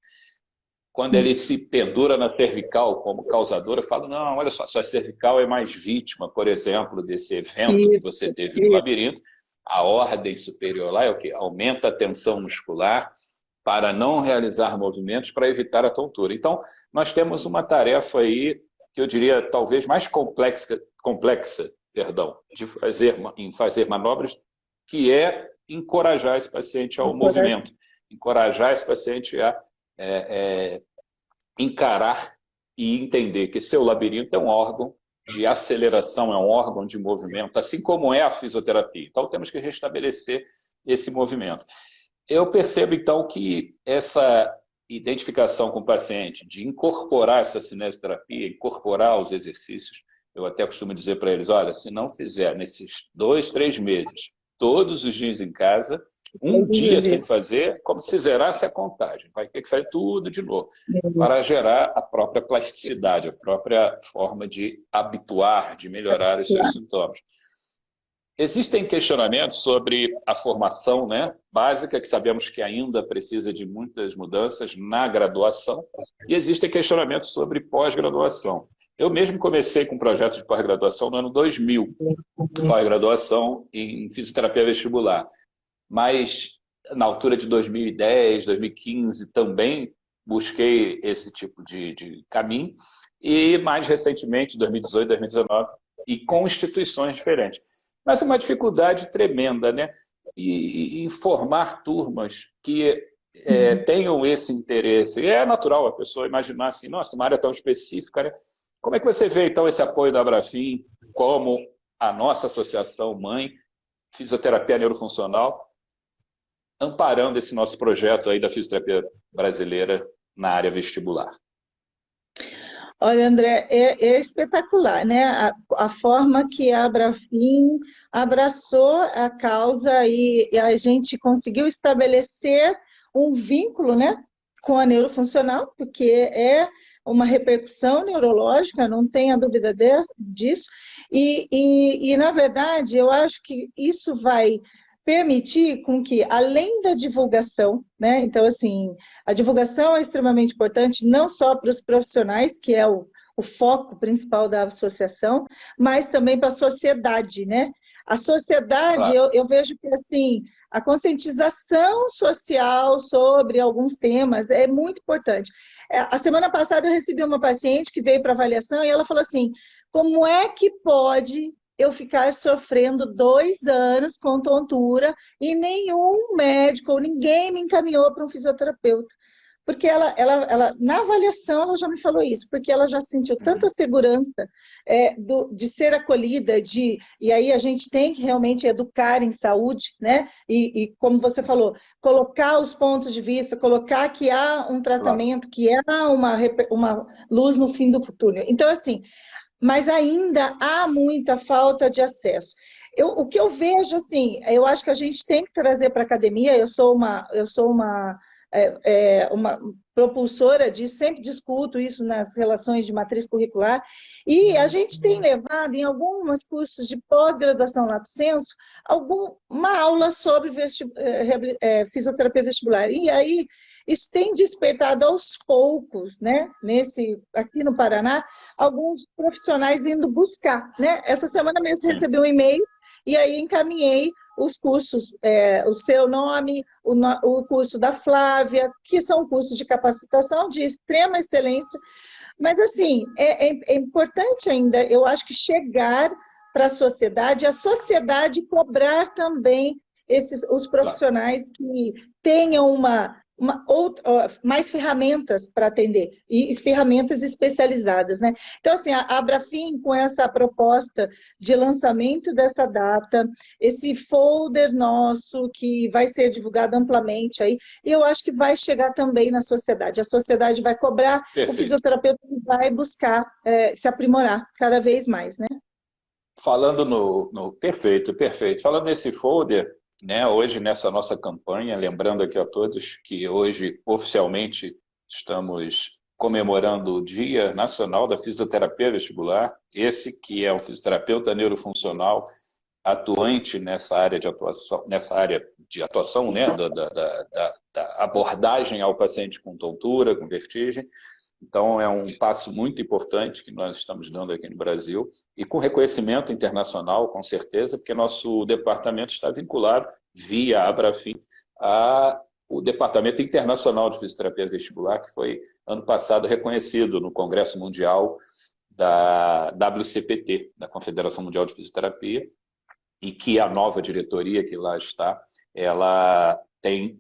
Speaker 3: Quando ele se pendura na cervical como causador, eu falo, não, olha só, sua cervical é mais vítima, por exemplo, desse evento que você teve no labirinto. A ordem superior lá é o quê? Aumenta a tensão muscular para não realizar movimentos para evitar a tontura. Então, nós temos uma tarefa aí, que eu diria talvez mais complexa em fazer manobras, que é encorajar esse paciente ao movimento, encorajar esse paciente a encarar e entender que seu labirinto é um órgão de aceleração, é um órgão de movimento, assim como é a fisioterapia. Então, temos que restabelecer esse movimento. Eu percebo, então, que essa identificação com o paciente, de incorporar essa cinesioterapia, incorporar os exercícios, eu até costumo dizer para eles, olha, se não fizer nesses 2, 3 meses, todos os dias em casa, um dia sem fazer, como se zerasse a contagem. Vai ter que fazer tudo de novo, para gerar a própria plasticidade, a própria forma de habituar, de melhorar os seus sintomas. Existem questionamentos sobre a formação, né, básica, que sabemos que ainda precisa de muitas mudanças na graduação, e existem questionamentos sobre pós-graduação. Eu mesmo comecei com um projeto de pós-graduação no ano 2000, pós-graduação em fisioterapia vestibular. Mas na altura de 2010, 2015 também busquei esse tipo de caminho, e mais recentemente, 2018, 2019, e com instituições diferentes. Mas é uma dificuldade tremenda, né? E formar turmas que tenham esse interesse. E é natural a pessoa imaginar assim, nossa, uma área tão específica, né? Como é que você vê, então, esse apoio da Abrafim, como a nossa associação mãe, Fisioterapia Neurofuncional, amparando esse nosso projeto aí da fisioterapia brasileira na área vestibular?
Speaker 2: Olha, André, é espetacular, né? A forma que a Abrafim abraçou a causa e a gente conseguiu estabelecer um vínculo, né, com a neurofuncional, porque é uma repercussão neurológica, não tenha dúvida disso. E, na verdade, eu acho que isso vai permitir com que, além da divulgação, né? Então, assim, a divulgação é extremamente importante, não só para os profissionais, que é o foco principal da associação, mas também para a sociedade, né? A sociedade,
Speaker 3: Claro.
Speaker 2: eu vejo que, assim, a conscientização social sobre alguns temas é muito importante. A semana passada eu recebi uma paciente que veio para avaliação e ela falou assim, como é que pode eu ficar sofrendo 2 anos com tontura e nenhum médico ou ninguém me encaminhou para um fisioterapeuta? Porque ela, na avaliação, ela já me falou isso, porque ela já sentiu tanta segurança de ser acolhida, e aí a gente tem que realmente educar em saúde, né? E como você falou, colocar os pontos de vista, colocar que há um tratamento, que há uma luz no fim do túnel. Então, assim, mas ainda há muita falta de acesso. O que eu vejo, assim, eu acho que a gente tem que trazer para a academia, eu sou uma propulsora disso, sempre discuto isso nas relações de matriz curricular, e a gente tem levado em alguns cursos de pós-graduação lato sensu uma aula sobre fisioterapia vestibular. E aí isso tem despertado aos poucos, né? Aqui no Paraná, alguns profissionais indo buscar, né? Essa semana mesmo recebi um e-mail e aí encaminhei os cursos, o seu nome, o curso da Flávia, que são cursos de capacitação de extrema excelência. Mas, assim, é importante ainda, eu acho que chegar para a sociedade cobrar também os profissionais que tenham mais ferramentas para atender, e ferramentas especializadas, né? Então, assim, a Abrafim, com essa proposta de lançamento dessa data, esse folder nosso que vai ser divulgado amplamente aí, e eu acho que vai chegar também na sociedade. A sociedade vai cobrar,
Speaker 3: Perfeito.
Speaker 2: o fisioterapeuta vai buscar se aprimorar cada vez mais, né?
Speaker 3: Falando Perfeito, perfeito. Falando nesse folder, né, hoje nessa nossa campanha, lembrando aqui a todos que hoje oficialmente estamos comemorando o Dia Nacional da Fisioterapia Vestibular, esse que é o fisioterapeuta neurofuncional atuante nessa área de atuação, né, da abordagem ao paciente com tontura, com vertigem. Então, é um passo muito importante que nós estamos dando aqui no Brasil e com reconhecimento internacional, com certeza, porque nosso departamento está vinculado, via Abrafim, ao Departamento Internacional de Fisioterapia Vestibular, que foi, ano passado, reconhecido no Congresso Mundial da WCPT, da Confederação Mundial de Fisioterapia, e que a nova diretoria que lá está, ela tem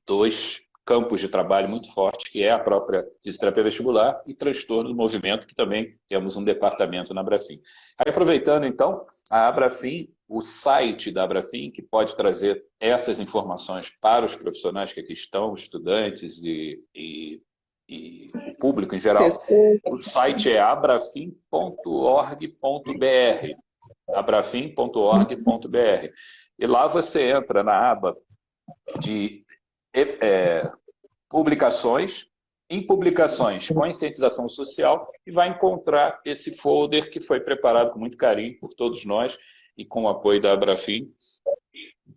Speaker 3: 2 campos de trabalho muito fortes, que é a própria fisioterapia vestibular e transtorno do movimento, que também temos um departamento na Abrafim. Aí, aproveitando, então, a Abrafim, o site da Abrafim, que pode trazer essas informações para os profissionais que aqui estão, estudantes e o público em geral. O site é abrafim.org.br, abrafim.org.br. E lá você entra na aba de publicações, em publicações, conscientização social, e vai encontrar esse folder que foi preparado com muito carinho por todos nós e com o apoio da Abrafim,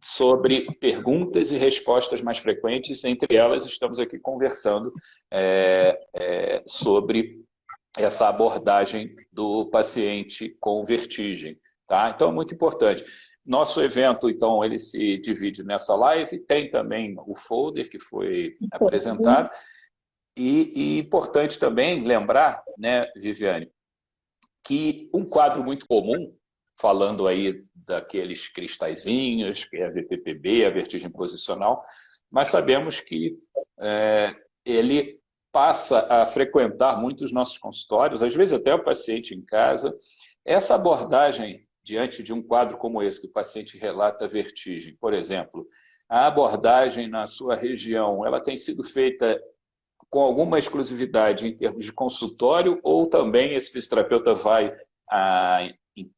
Speaker 3: sobre perguntas e respostas mais frequentes. Entre elas, estamos aqui conversando sobre essa abordagem do paciente com vertigem. Tá? Então, é muito importante. Nosso evento, então, ele se divide nessa live, tem também o folder que foi apresentado, e importante também lembrar, né, Viviane, que um quadro muito comum, falando aí daqueles cristalzinhos, que é a VPPB, a vertigem posicional, mas sabemos que ele passa a frequentar muitos nossos consultórios, às vezes até o paciente em casa. Essa abordagem diante de um quadro como esse, que o paciente relata vertigem, por exemplo, a abordagem na sua região, ela tem sido feita com alguma exclusividade em termos de consultório, ou também esse fisioterapeuta vai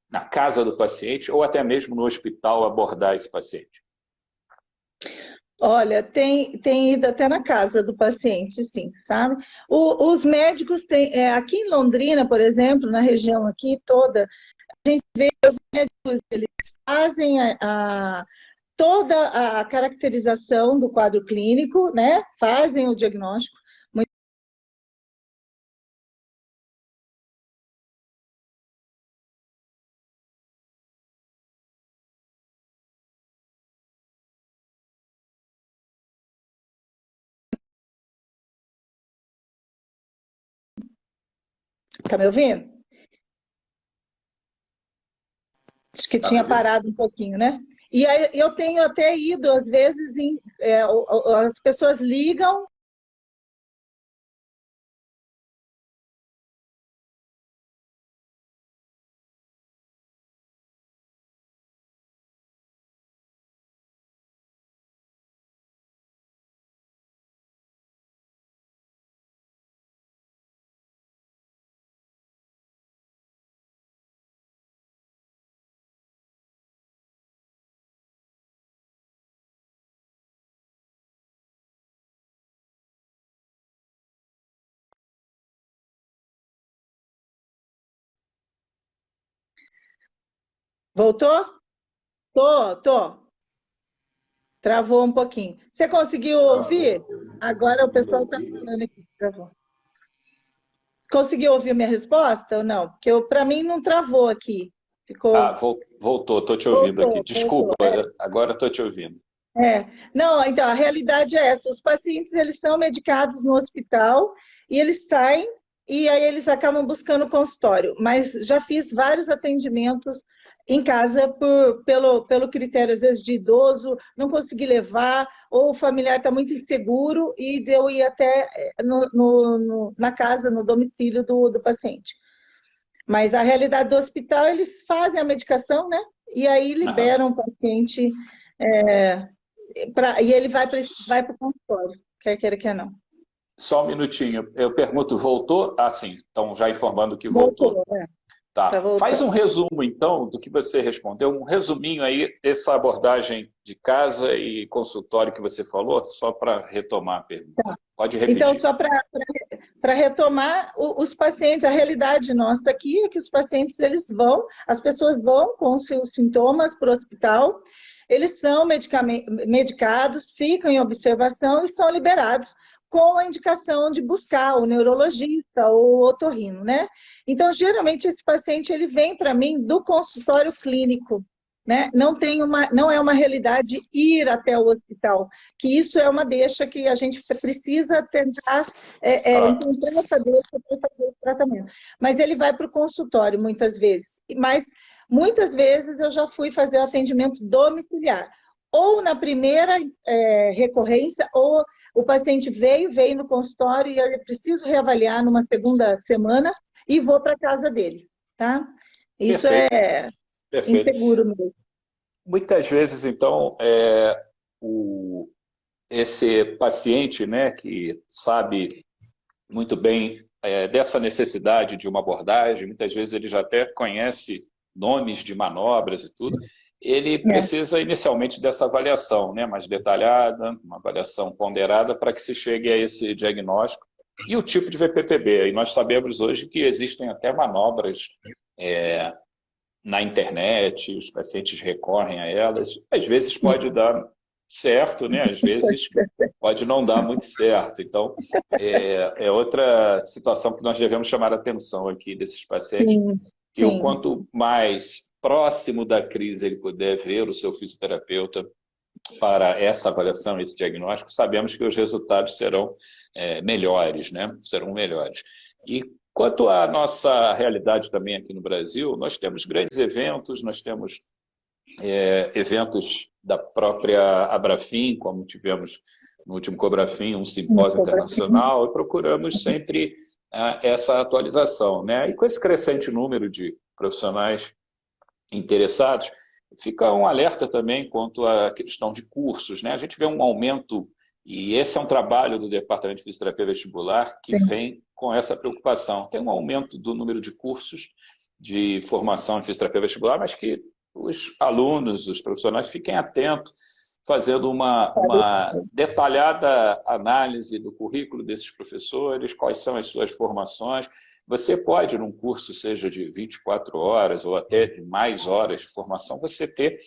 Speaker 3: na casa do paciente ou até mesmo no hospital abordar esse paciente?
Speaker 2: Olha, tem ido até na casa do paciente, sim, sabe? Os médicos têm, aqui em Londrina, por exemplo, na região aqui toda, a gente vê os médicos, eles fazem toda a caracterização do quadro clínico, né? Fazem o diagnóstico. Tá me ouvindo? Acho que tinha parado um pouquinho, né? E aí, eu tenho até ido, às vezes, as pessoas ligam. Voltou? Tô. Travou um pouquinho. Você conseguiu ouvir? Agora o pessoal está falando aqui. Travou. Conseguiu ouvir minha resposta ou não? Porque para mim não travou aqui. Ficou...
Speaker 3: Voltou, estou te ouvindo aqui. Desculpa, agora estou te ouvindo.
Speaker 2: Não, então, a realidade é essa. Os pacientes, eles são medicados no hospital e eles saem e aí eles acabam buscando consultório. Mas já fiz vários atendimentos em casa pelo critério, às vezes, de idoso, não consegui levar, ou o familiar está muito inseguro, e de eu ir até na casa, no domicílio do paciente. Mas a realidade do hospital, eles fazem a medicação, né? E aí liberam o paciente, e ele vai para o consultório, quer queira, quer não.
Speaker 3: Só um minutinho. Eu pergunto, voltou? Ah, sim. Estão já informando que voltou. Tá. Faz um resumo, então, do que você respondeu, um resuminho aí dessa abordagem de casa e consultório que você falou, só para retomar a pergunta.
Speaker 2: Tá.
Speaker 3: Pode repetir.
Speaker 2: Então, só para retomar, os pacientes, a realidade nossa aqui é que os pacientes, as pessoas vão com seus sintomas para o hospital, eles são medicados, ficam em observação e são liberados com a indicação de buscar o neurologista ou o otorrino, né? Então, geralmente, esse paciente ele vem para mim do consultório clínico, né? Não é uma realidade ir até o hospital, que isso é uma deixa que a gente precisa tentar encontrar essa deixa para fazer o tratamento. Mas ele vai para o consultório muitas vezes. Mas muitas vezes eu já fui fazer o atendimento domiciliar. Ou na primeira recorrência, ou o paciente veio no consultório e eu preciso reavaliar numa segunda semana e vou para a casa dele, tá? Isso é inseguro mesmo.
Speaker 3: Muitas vezes, então, esse paciente, né, que sabe muito bem dessa necessidade de uma abordagem, muitas vezes ele já até conhece nomes de manobras e tudo, ele precisa inicialmente dessa avaliação, né, mais detalhada, uma avaliação ponderada para que se chegue a esse diagnóstico e o tipo de VPPB. E nós sabemos hoje que existem até manobras na internet, os pacientes recorrem a elas. Às vezes pode dar certo, né? Às vezes pode não dar muito certo. Então, é outra situação que nós devemos chamar a atenção aqui desses pacientes, que o quanto mais próximo da crise ele puder ver o seu fisioterapeuta para essa avaliação, esse diagnóstico, sabemos que os resultados serão melhores, né? Serão melhores. E quanto à nossa realidade também aqui no Brasil, nós temos grandes eventos, nós temos eventos da própria Abrafim, como tivemos no último Cobrafim, um simpósio internacional, e procuramos sempre essa atualização, né? E com esse crescente número de profissionais interessados, fica um alerta também quanto à questão de cursos, né? A gente vê um aumento, e esse é um trabalho do Departamento de Fisioterapia Vestibular que vem com essa preocupação. Tem um aumento do número de cursos de formação em fisioterapia vestibular, mas que os alunos, os profissionais, fiquem atentos, fazendo uma detalhada análise do currículo desses professores, quais são as suas formações. Você pode, num curso, seja de 24 horas ou até de mais horas de formação, você ter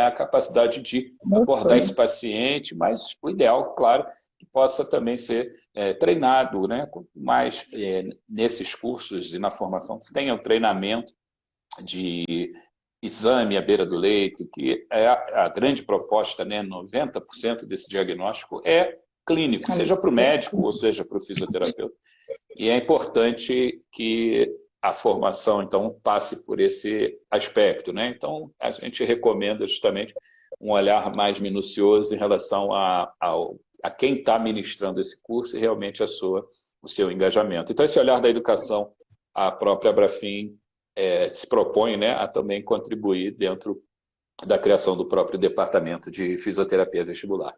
Speaker 3: a capacidade de abordar esse paciente, mas o ideal, claro, que possa também ser treinado, né? Mais nesses cursos e na formação, que tenha um treinamento de exame à beira do leito, que é a grande proposta, né? 90% desse diagnóstico é clínico, seja para o médico ou seja para o fisioterapeuta. E é importante que a formação, então, passe por esse aspecto, né? Então, a gente recomenda justamente um olhar mais minucioso em relação a quem está ministrando esse curso e realmente o seu engajamento. Então, esse olhar da educação, a própria Abrafim se propõe, né, a também contribuir dentro da criação do próprio departamento de fisioterapia vestibular.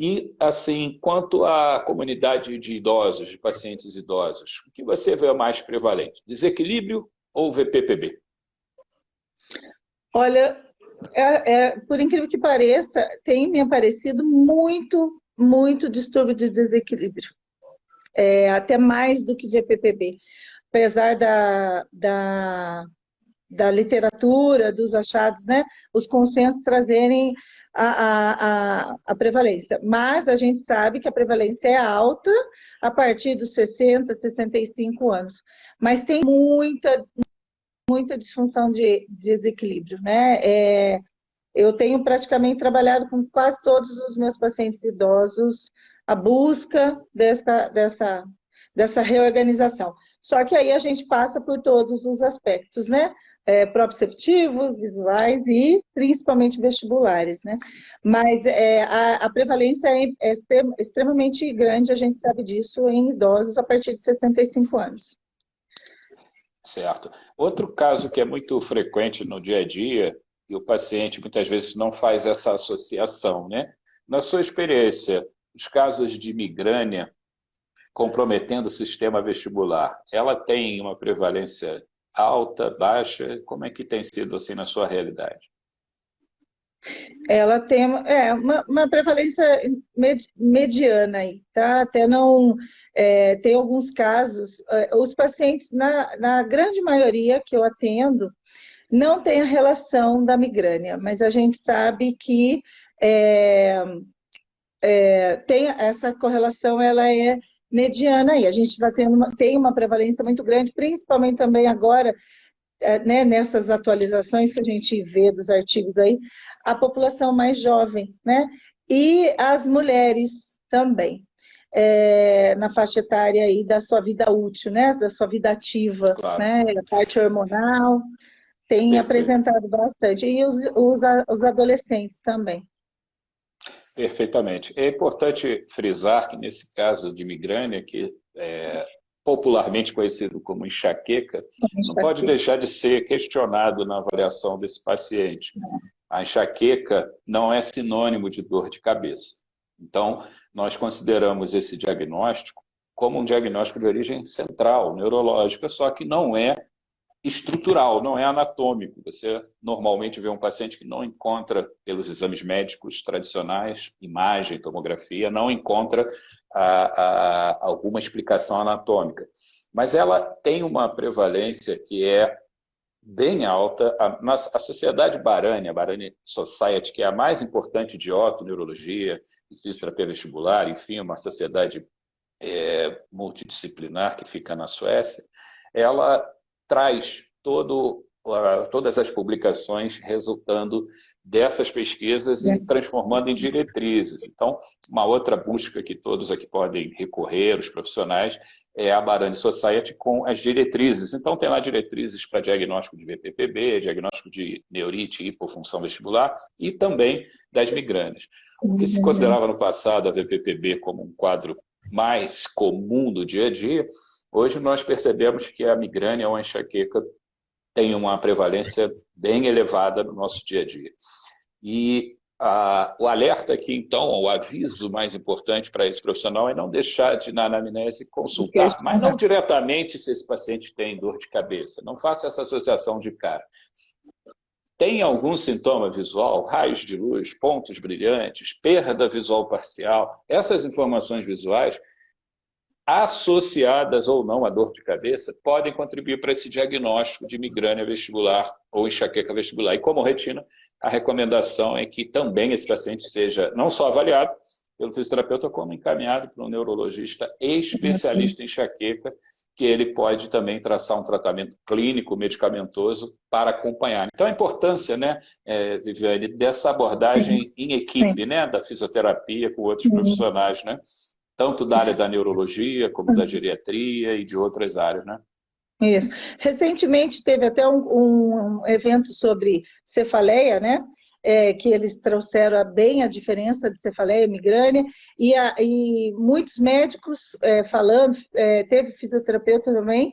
Speaker 3: E, assim, quanto à comunidade de idosos, de pacientes idosos, o que você vê mais prevalente? Desequilíbrio ou VPPB?
Speaker 2: Olha, por incrível que pareça, tem me aparecido muito distúrbio de desequilíbrio. Até mais do que VPPB. Apesar da literatura, dos achados, né, os consensos trazerem a prevalência. Mas a gente sabe que a prevalência é alta a partir dos 60, 65 anos. Mas tem muita disfunção de desequilíbrio, né? Eu tenho praticamente trabalhado com quase todos os meus pacientes idosos a busca dessa reorganização. Só que aí a gente passa por todos os aspectos, né? Proprioceptivos, visuais e principalmente vestibulares, né? Mas a prevalência é extremamente grande, a gente sabe disso, em idosos a partir de 65 anos.
Speaker 3: Certo. Outro caso que é muito frequente no dia a dia, e o paciente muitas vezes não faz essa associação, né? Na sua experiência, os casos de migrânia comprometendo o sistema vestibular, ela tem uma prevalência alta, baixa? Como é que tem sido assim na sua realidade?
Speaker 2: Ela tem uma prevalência mediana aí, tá? Até não tem alguns casos, os pacientes, na grande maioria que eu atendo, não tem a relação da migrânia, mas a gente sabe que tem essa correlação, ela é mediana aí. A gente está tem uma prevalência muito grande, principalmente também agora, né, nessas atualizações que a gente vê dos artigos aí, a população mais jovem, né? E as mulheres também, na faixa etária aí da sua vida útil, né? Da sua vida ativa,
Speaker 3: Claro.
Speaker 2: né? A parte hormonal tem
Speaker 3: Perfeito.
Speaker 2: apresentado bastante. E os adolescentes também.
Speaker 3: Perfeitamente. É importante frisar que nesse caso de migrânia, que é popularmente conhecido como enxaqueca, não pode deixar de ser questionado na avaliação desse paciente. A enxaqueca não é sinônimo de dor de cabeça. Então, nós consideramos esse diagnóstico como um diagnóstico de origem central, neurológica, só que não é estrutural, não é anatômico. Você normalmente vê um paciente que não encontra, pelos exames médicos tradicionais, imagem, tomografia, não encontra alguma explicação anatômica. Mas ela tem uma prevalência que é bem alta. A Sociedade Barani, a Barani Society, que é a mais importante de otoneurologia e fisioterapia vestibular, enfim, uma sociedade multidisciplinar que fica na Suécia, ela traz todas as publicações resultando dessas pesquisas e transformando em diretrizes. Então, uma outra busca que todos aqui podem recorrer, os profissionais, é a Barani Society com as diretrizes. Então, tem lá diretrizes para diagnóstico de VPPB, diagnóstico de neurite e hipofunção vestibular e também das migrânias. O que se considerava no passado a VPPB como um quadro mais comum do dia a dia, hoje nós percebemos que a migrânia ou a enxaqueca tem uma prevalência bem elevada no nosso dia a dia. E o alerta aqui, então, o aviso mais importante para esse profissional é não deixar de, na anamnese, consultar, mas não diretamente se esse paciente tem dor de cabeça. Não faça essa associação de cara. Tem algum sintoma visual, raios de luz, pontos brilhantes, perda visual parcial? Essas informações visuais, associadas ou não à dor de cabeça, podem contribuir para esse diagnóstico de migrânia vestibular ou enxaqueca vestibular. E como retina, a recomendação é que também esse paciente seja não só avaliado pelo fisioterapeuta, como encaminhado para um neurologista especialista em enxaqueca, que ele pode também traçar um tratamento clínico, medicamentoso, para acompanhar. Então, a importância, né, Viviane, dessa abordagem em equipe, né, da fisioterapia com outros profissionais, né? Tanto da área da neurologia, como da geriatria e de outras áreas, né?
Speaker 2: Isso. Recentemente teve até um evento sobre cefaleia, né? Que eles trouxeram bem a diferença de cefaleia e migrânia, e muitos médicos falando, teve fisioterapeuta também,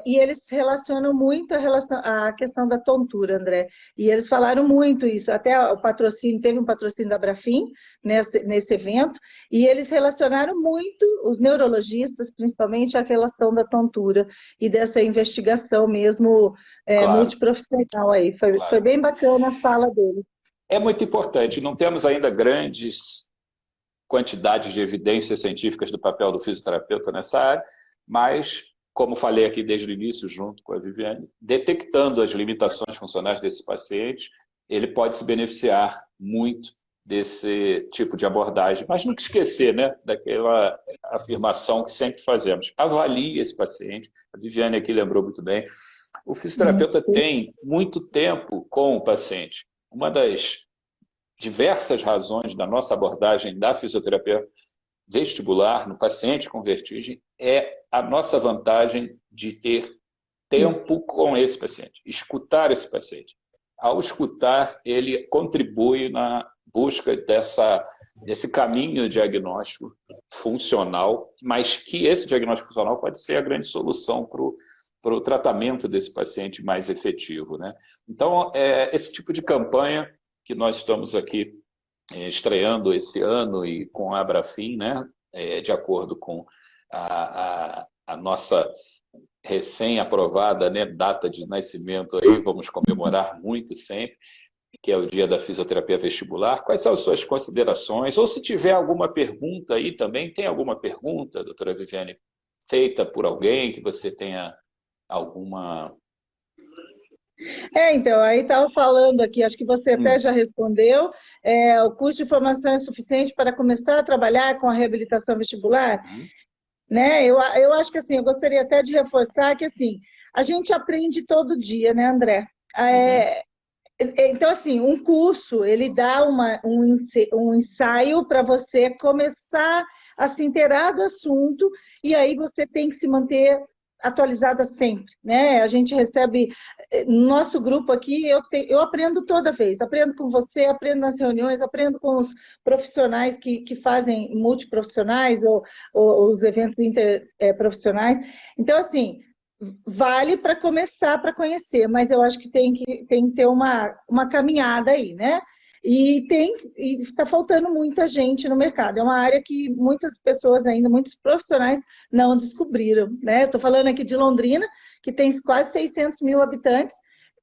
Speaker 2: e eles relacionam muito a questão da tontura, André. E eles falaram muito isso, até o patrocínio, teve um patrocínio da Brafim nesse evento, e eles relacionaram muito, os neurologistas principalmente, a relação da tontura e dessa investigação mesmo
Speaker 3: Claro.
Speaker 2: Multiprofissional aí. Foi bem bacana a fala dele.
Speaker 3: É muito importante. Não temos ainda grandes quantidades de evidências científicas do papel do fisioterapeuta nessa área, mas, como falei aqui desde o início, junto com a Viviane, detectando as limitações funcionais desse paciente, ele pode se beneficiar muito desse tipo de abordagem. Mas nunca esquecer, né, daquela afirmação que sempre fazemos. Avalie esse paciente. A Viviane aqui lembrou muito bem. O fisioterapeuta tem muito tempo com o paciente. Uma das diversas razões da nossa abordagem da fisioterapia vestibular no paciente com vertigem é a nossa vantagem de ter tempo com esse paciente, escutar esse paciente. Ao escutar, ele contribui na busca desse caminho diagnóstico funcional, mas que esse diagnóstico funcional pode ser a grande solução para o tratamento desse paciente mais efetivo, né? Então, esse tipo de campanha que nós estamos aqui estreando esse ano e com a Abrafin, né? De acordo com a nossa recém-aprovada, né, data de nascimento, aí vamos comemorar muito sempre, que é o dia da fisioterapia vestibular. Quais são as suas considerações? Ou se tiver alguma pergunta aí também, tem alguma pergunta, doutora Viviane, feita por alguém que você tenha alguma...
Speaker 2: Então, aí estava falando aqui, acho que você até já respondeu, o curso de formação é suficiente para começar a trabalhar com a reabilitação vestibular? Né? Eu acho que assim, eu gostaria até de reforçar que assim, a gente aprende todo dia, né, André? Então, assim, um curso, ele dá um ensaio para você começar a se inteirar do assunto, e aí você tem que se manter atualizada sempre, né? A gente recebe, no nosso grupo aqui, eu aprendo toda vez, aprendo com você, aprendo nas reuniões, aprendo com os profissionais que fazem multiprofissionais ou os eventos interprofissionais. Então, assim, vale para começar, para conhecer, mas eu acho que tem que ter uma caminhada aí, né? E está faltando muita gente no mercado. É uma área que muitas pessoas ainda, muitos profissionais não descobriram, né? Estou falando aqui de Londrina, que tem quase 600 mil habitantes.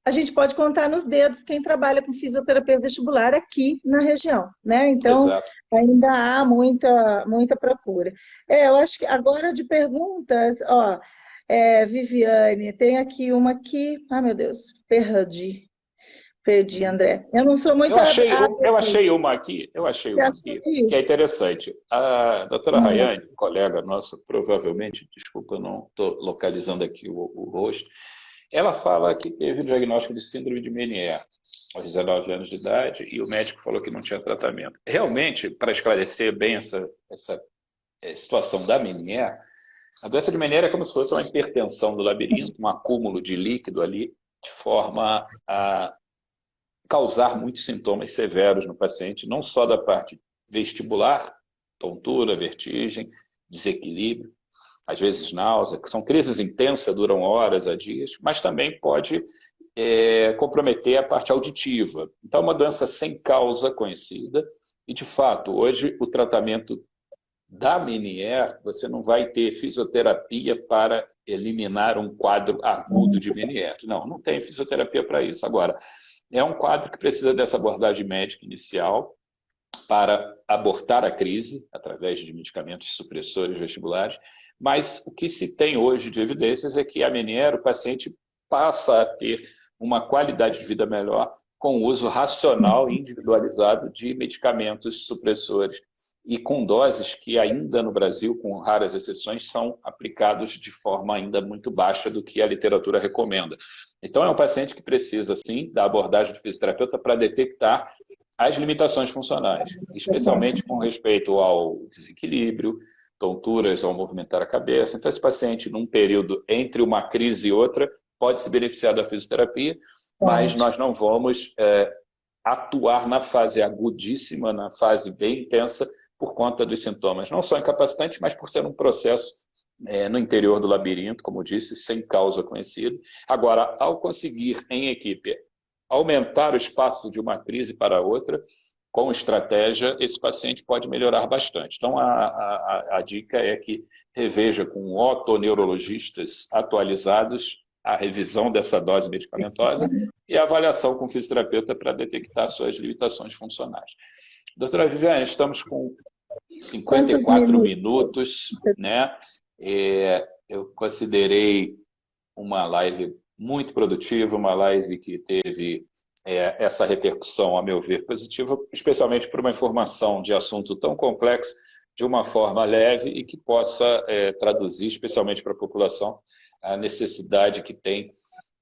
Speaker 2: A gente pode contar nos dedos quem trabalha com fisioterapia vestibular aqui na região, né? Então,
Speaker 3: Exato.
Speaker 2: Ainda há muita procura. Eu acho que agora de perguntas, ó, Viviane, tem aqui uma aqui. Ai, meu Deus, perdi, André. Eu não sou muito...
Speaker 3: Eu achei uma aqui que é interessante. A doutora Rayane, colega nossa, provavelmente, desculpa, eu não estou localizando aqui o rosto, ela fala que teve o diagnóstico de síndrome de Meniere aos 19 anos de idade e o médico falou que não tinha tratamento. Realmente, para esclarecer bem essa situação da Meniere, a doença de Meniere é como se fosse uma hipertensão do labirinto, um acúmulo de líquido ali, de forma a causar muitos sintomas severos no paciente, não só da parte vestibular, tontura, vertigem, desequilíbrio, às vezes náusea, que são crises intensas, duram horas a dias, mas também pode comprometer a parte auditiva. Então, é uma doença sem causa conhecida e, de fato, hoje o tratamento da Meniere, você não vai ter fisioterapia para eliminar um quadro agudo de Meniere. Não tem fisioterapia para isso. Agora, é um quadro que precisa dessa abordagem médica inicial para abortar a crise, através de medicamentos supressores vestibulares, mas o que se tem hoje de evidências é que a Meniere, o paciente passa a ter uma qualidade de vida melhor com o uso racional e individualizado de medicamentos supressores e com doses que ainda no Brasil, com raras exceções, são aplicados de forma ainda muito baixa do que a literatura recomenda. Então, é um paciente que precisa, sim, da abordagem do fisioterapeuta para detectar as limitações funcionais, especialmente com respeito ao desequilíbrio, tonturas ao movimentar a cabeça. Então, esse paciente, num período entre uma crise e outra, pode se beneficiar da fisioterapia, mas nós não vamos atuar na fase agudíssima, na fase bem intensa, por conta dos sintomas, não só incapacitantes, mas por ser um processo no interior do labirinto, como disse, sem causa conhecida. Agora, ao conseguir, em equipe, aumentar o espaço de uma crise para outra, com estratégia, esse paciente pode melhorar bastante. Então, a dica é que reveja com otoneurologistas atualizados a revisão dessa dose medicamentosa e a avaliação com o fisioterapeuta para detectar suas limitações funcionais. Doutora Viviane, estamos com 54 minutos, né? Eu considerei uma live muito produtiva, uma live que teve essa repercussão, a meu ver, positiva, especialmente por uma informação de assunto tão complexo, de uma forma leve e que possa traduzir, especialmente para a população, a necessidade que tem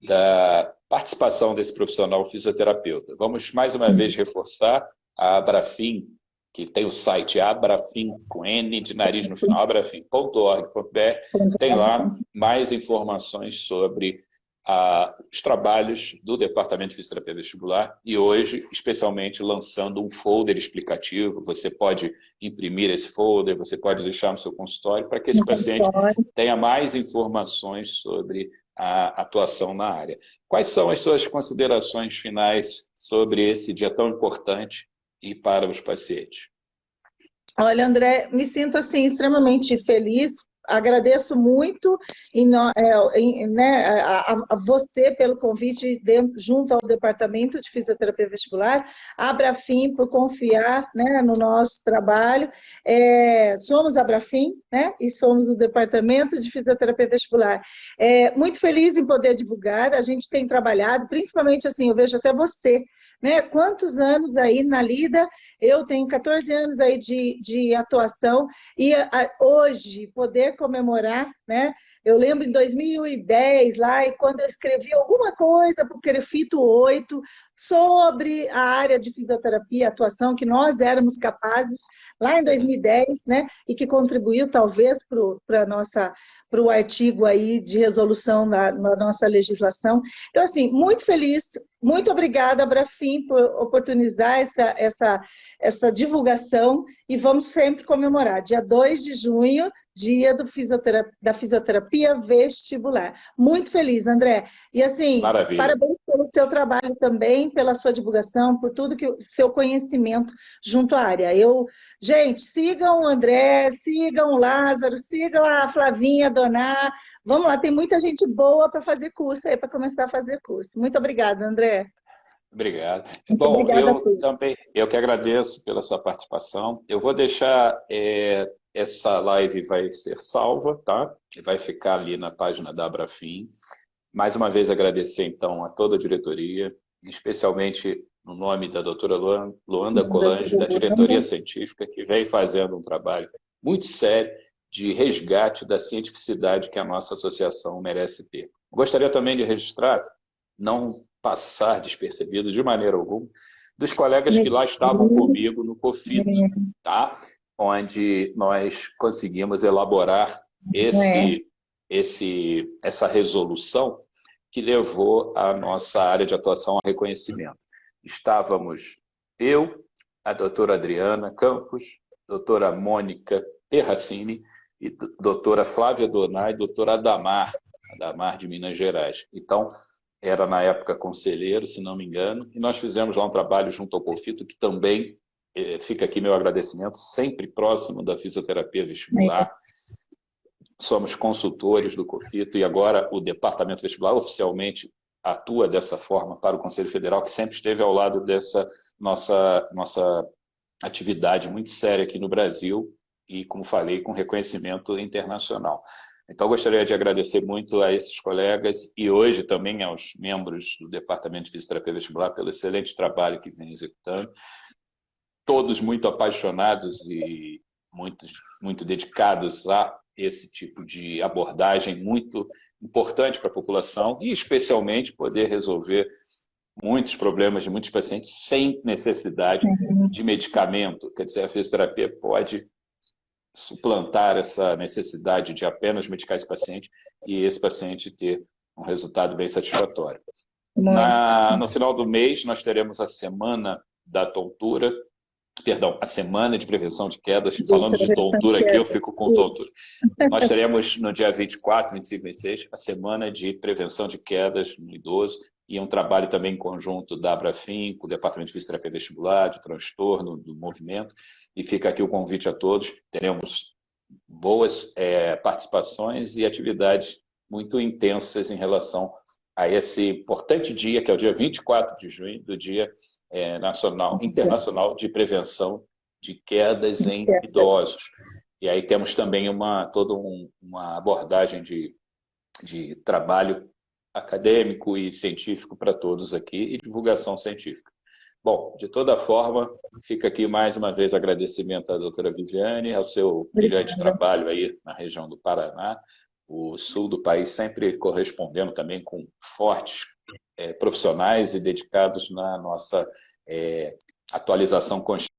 Speaker 3: da participação desse profissional fisioterapeuta. Vamos mais uma vez reforçar a Abrafin, que tem o site Abrafim, com N de nariz no final, abrafim.org.br, tem lá mais informações sobre os trabalhos do Departamento de Fisioterapia Vestibular e hoje, especialmente, lançando um folder explicativo. Você pode imprimir esse folder, você pode deixar no seu consultório para que esse paciente tenha mais informações sobre a atuação na área. Quais são as suas considerações finais sobre esse dia tão importante e para os pacientes?
Speaker 2: Olha, André, me sinto assim extremamente feliz. Agradeço muito a você pelo convite junto ao Departamento de Fisioterapia Vestibular, a Abrafim por confiar, né, no nosso trabalho. Somos a Abrafim, né, e somos o Departamento de Fisioterapia Vestibular. Muito feliz em poder divulgar. A gente tem trabalhado, principalmente assim, eu vejo até você, né? Quantos anos aí na lida, eu tenho 14 anos aí de atuação e hoje poder comemorar, né? Eu lembro em 2010 lá, e quando eu escrevi alguma coisa para o Crefito 8 sobre a área de fisioterapia, atuação, que nós éramos capazes lá em 2010, né? E que contribuiu talvez para o artigo aí de resolução na nossa legislação. Então, assim, muito feliz, muito obrigada, Abrafim, por oportunizar essa divulgação e vamos sempre comemorar. Dia 2 de junho, dia da fisioterapia vestibular. Muito feliz, André. E assim,
Speaker 3: maravilha.
Speaker 2: Parabéns pelo seu trabalho também, pela sua divulgação, por tudo que o seu conhecimento junto à área. Gente, sigam o André, sigam o Lázaro, sigam a Flavinha, a Doná. Vamos lá, tem muita gente boa para fazer curso aí, para começar a fazer curso. Muito obrigada, André.
Speaker 3: Obrigado.
Speaker 2: Muito
Speaker 3: Bom,
Speaker 2: obrigada
Speaker 3: eu que agradeço pela sua participação. Eu vou deixar, essa live vai ser salva, tá? Vai ficar ali na página da Abrafim. Mais uma vez agradecer, então, a toda a diretoria, especialmente no nome da doutora Luanda Colange, da diretoria científica, que vem fazendo um trabalho muito sério de resgate da cientificidade que a nossa associação merece ter. Gostaria também de registrar, não passar despercebido de maneira alguma, dos colegas que lá estavam comigo no COFITO, tá? Onde nós conseguimos elaborar essa resolução que levou a nossa área de atuação ao reconhecimento. Estávamos eu, a doutora Adriana Campos, doutora Mônica Perracini, e doutora Flávia Doná e doutora Adamar de Minas Gerais. Então, era na época conselheiro, se não me engano, e nós fizemos lá um trabalho junto ao COFITO, que também, fica aqui meu agradecimento, sempre próximo da fisioterapia vestibular. Somos consultores do COFITO e agora o Departamento Vestibular oficialmente atua dessa forma para o Conselho Federal, que sempre esteve ao lado dessa nossa atividade muito séria aqui no Brasil e, como falei, com reconhecimento internacional. Então, gostaria de agradecer muito a esses colegas e hoje também aos membros do Departamento de Fisioterapia Vestibular pelo excelente trabalho que vem executando. Todos muito apaixonados e muito dedicados a esse tipo de abordagem muito importante para a população e, especialmente, poder resolver muitos problemas de muitos pacientes sem necessidade de medicamento. Quer dizer, a fisioterapia pode suplantar essa necessidade de apenas medicar esse paciente e esse paciente ter um resultado bem satisfatório. No final do mês, nós teremos a Semana da Tontura, a Semana de Prevenção de Quedas. Falando de tontura aqui, eu fico com tontura. Nós teremos no dia 24, 25 e 26 a Semana de Prevenção de Quedas no idoso e um trabalho também em conjunto da Abrafim, com o Departamento de Fisioterapia Vestibular, de transtorno do movimento. E fica aqui o convite a todos. Teremos boas participações e atividades muito intensas em relação a esse importante dia, que é o dia 24 de junho, do Dia Internacional de Prevenção de Quedas em Idosos. E aí temos também toda uma abordagem de trabalho acadêmico e científico para todos aqui e divulgação científica. Bom, de toda forma, fica aqui mais uma vez agradecimento à doutora Viviane, ao seu brilhante trabalho aí na região do Paraná, o sul do país sempre correspondendo também com fortes profissionais e dedicados na nossa atualização constante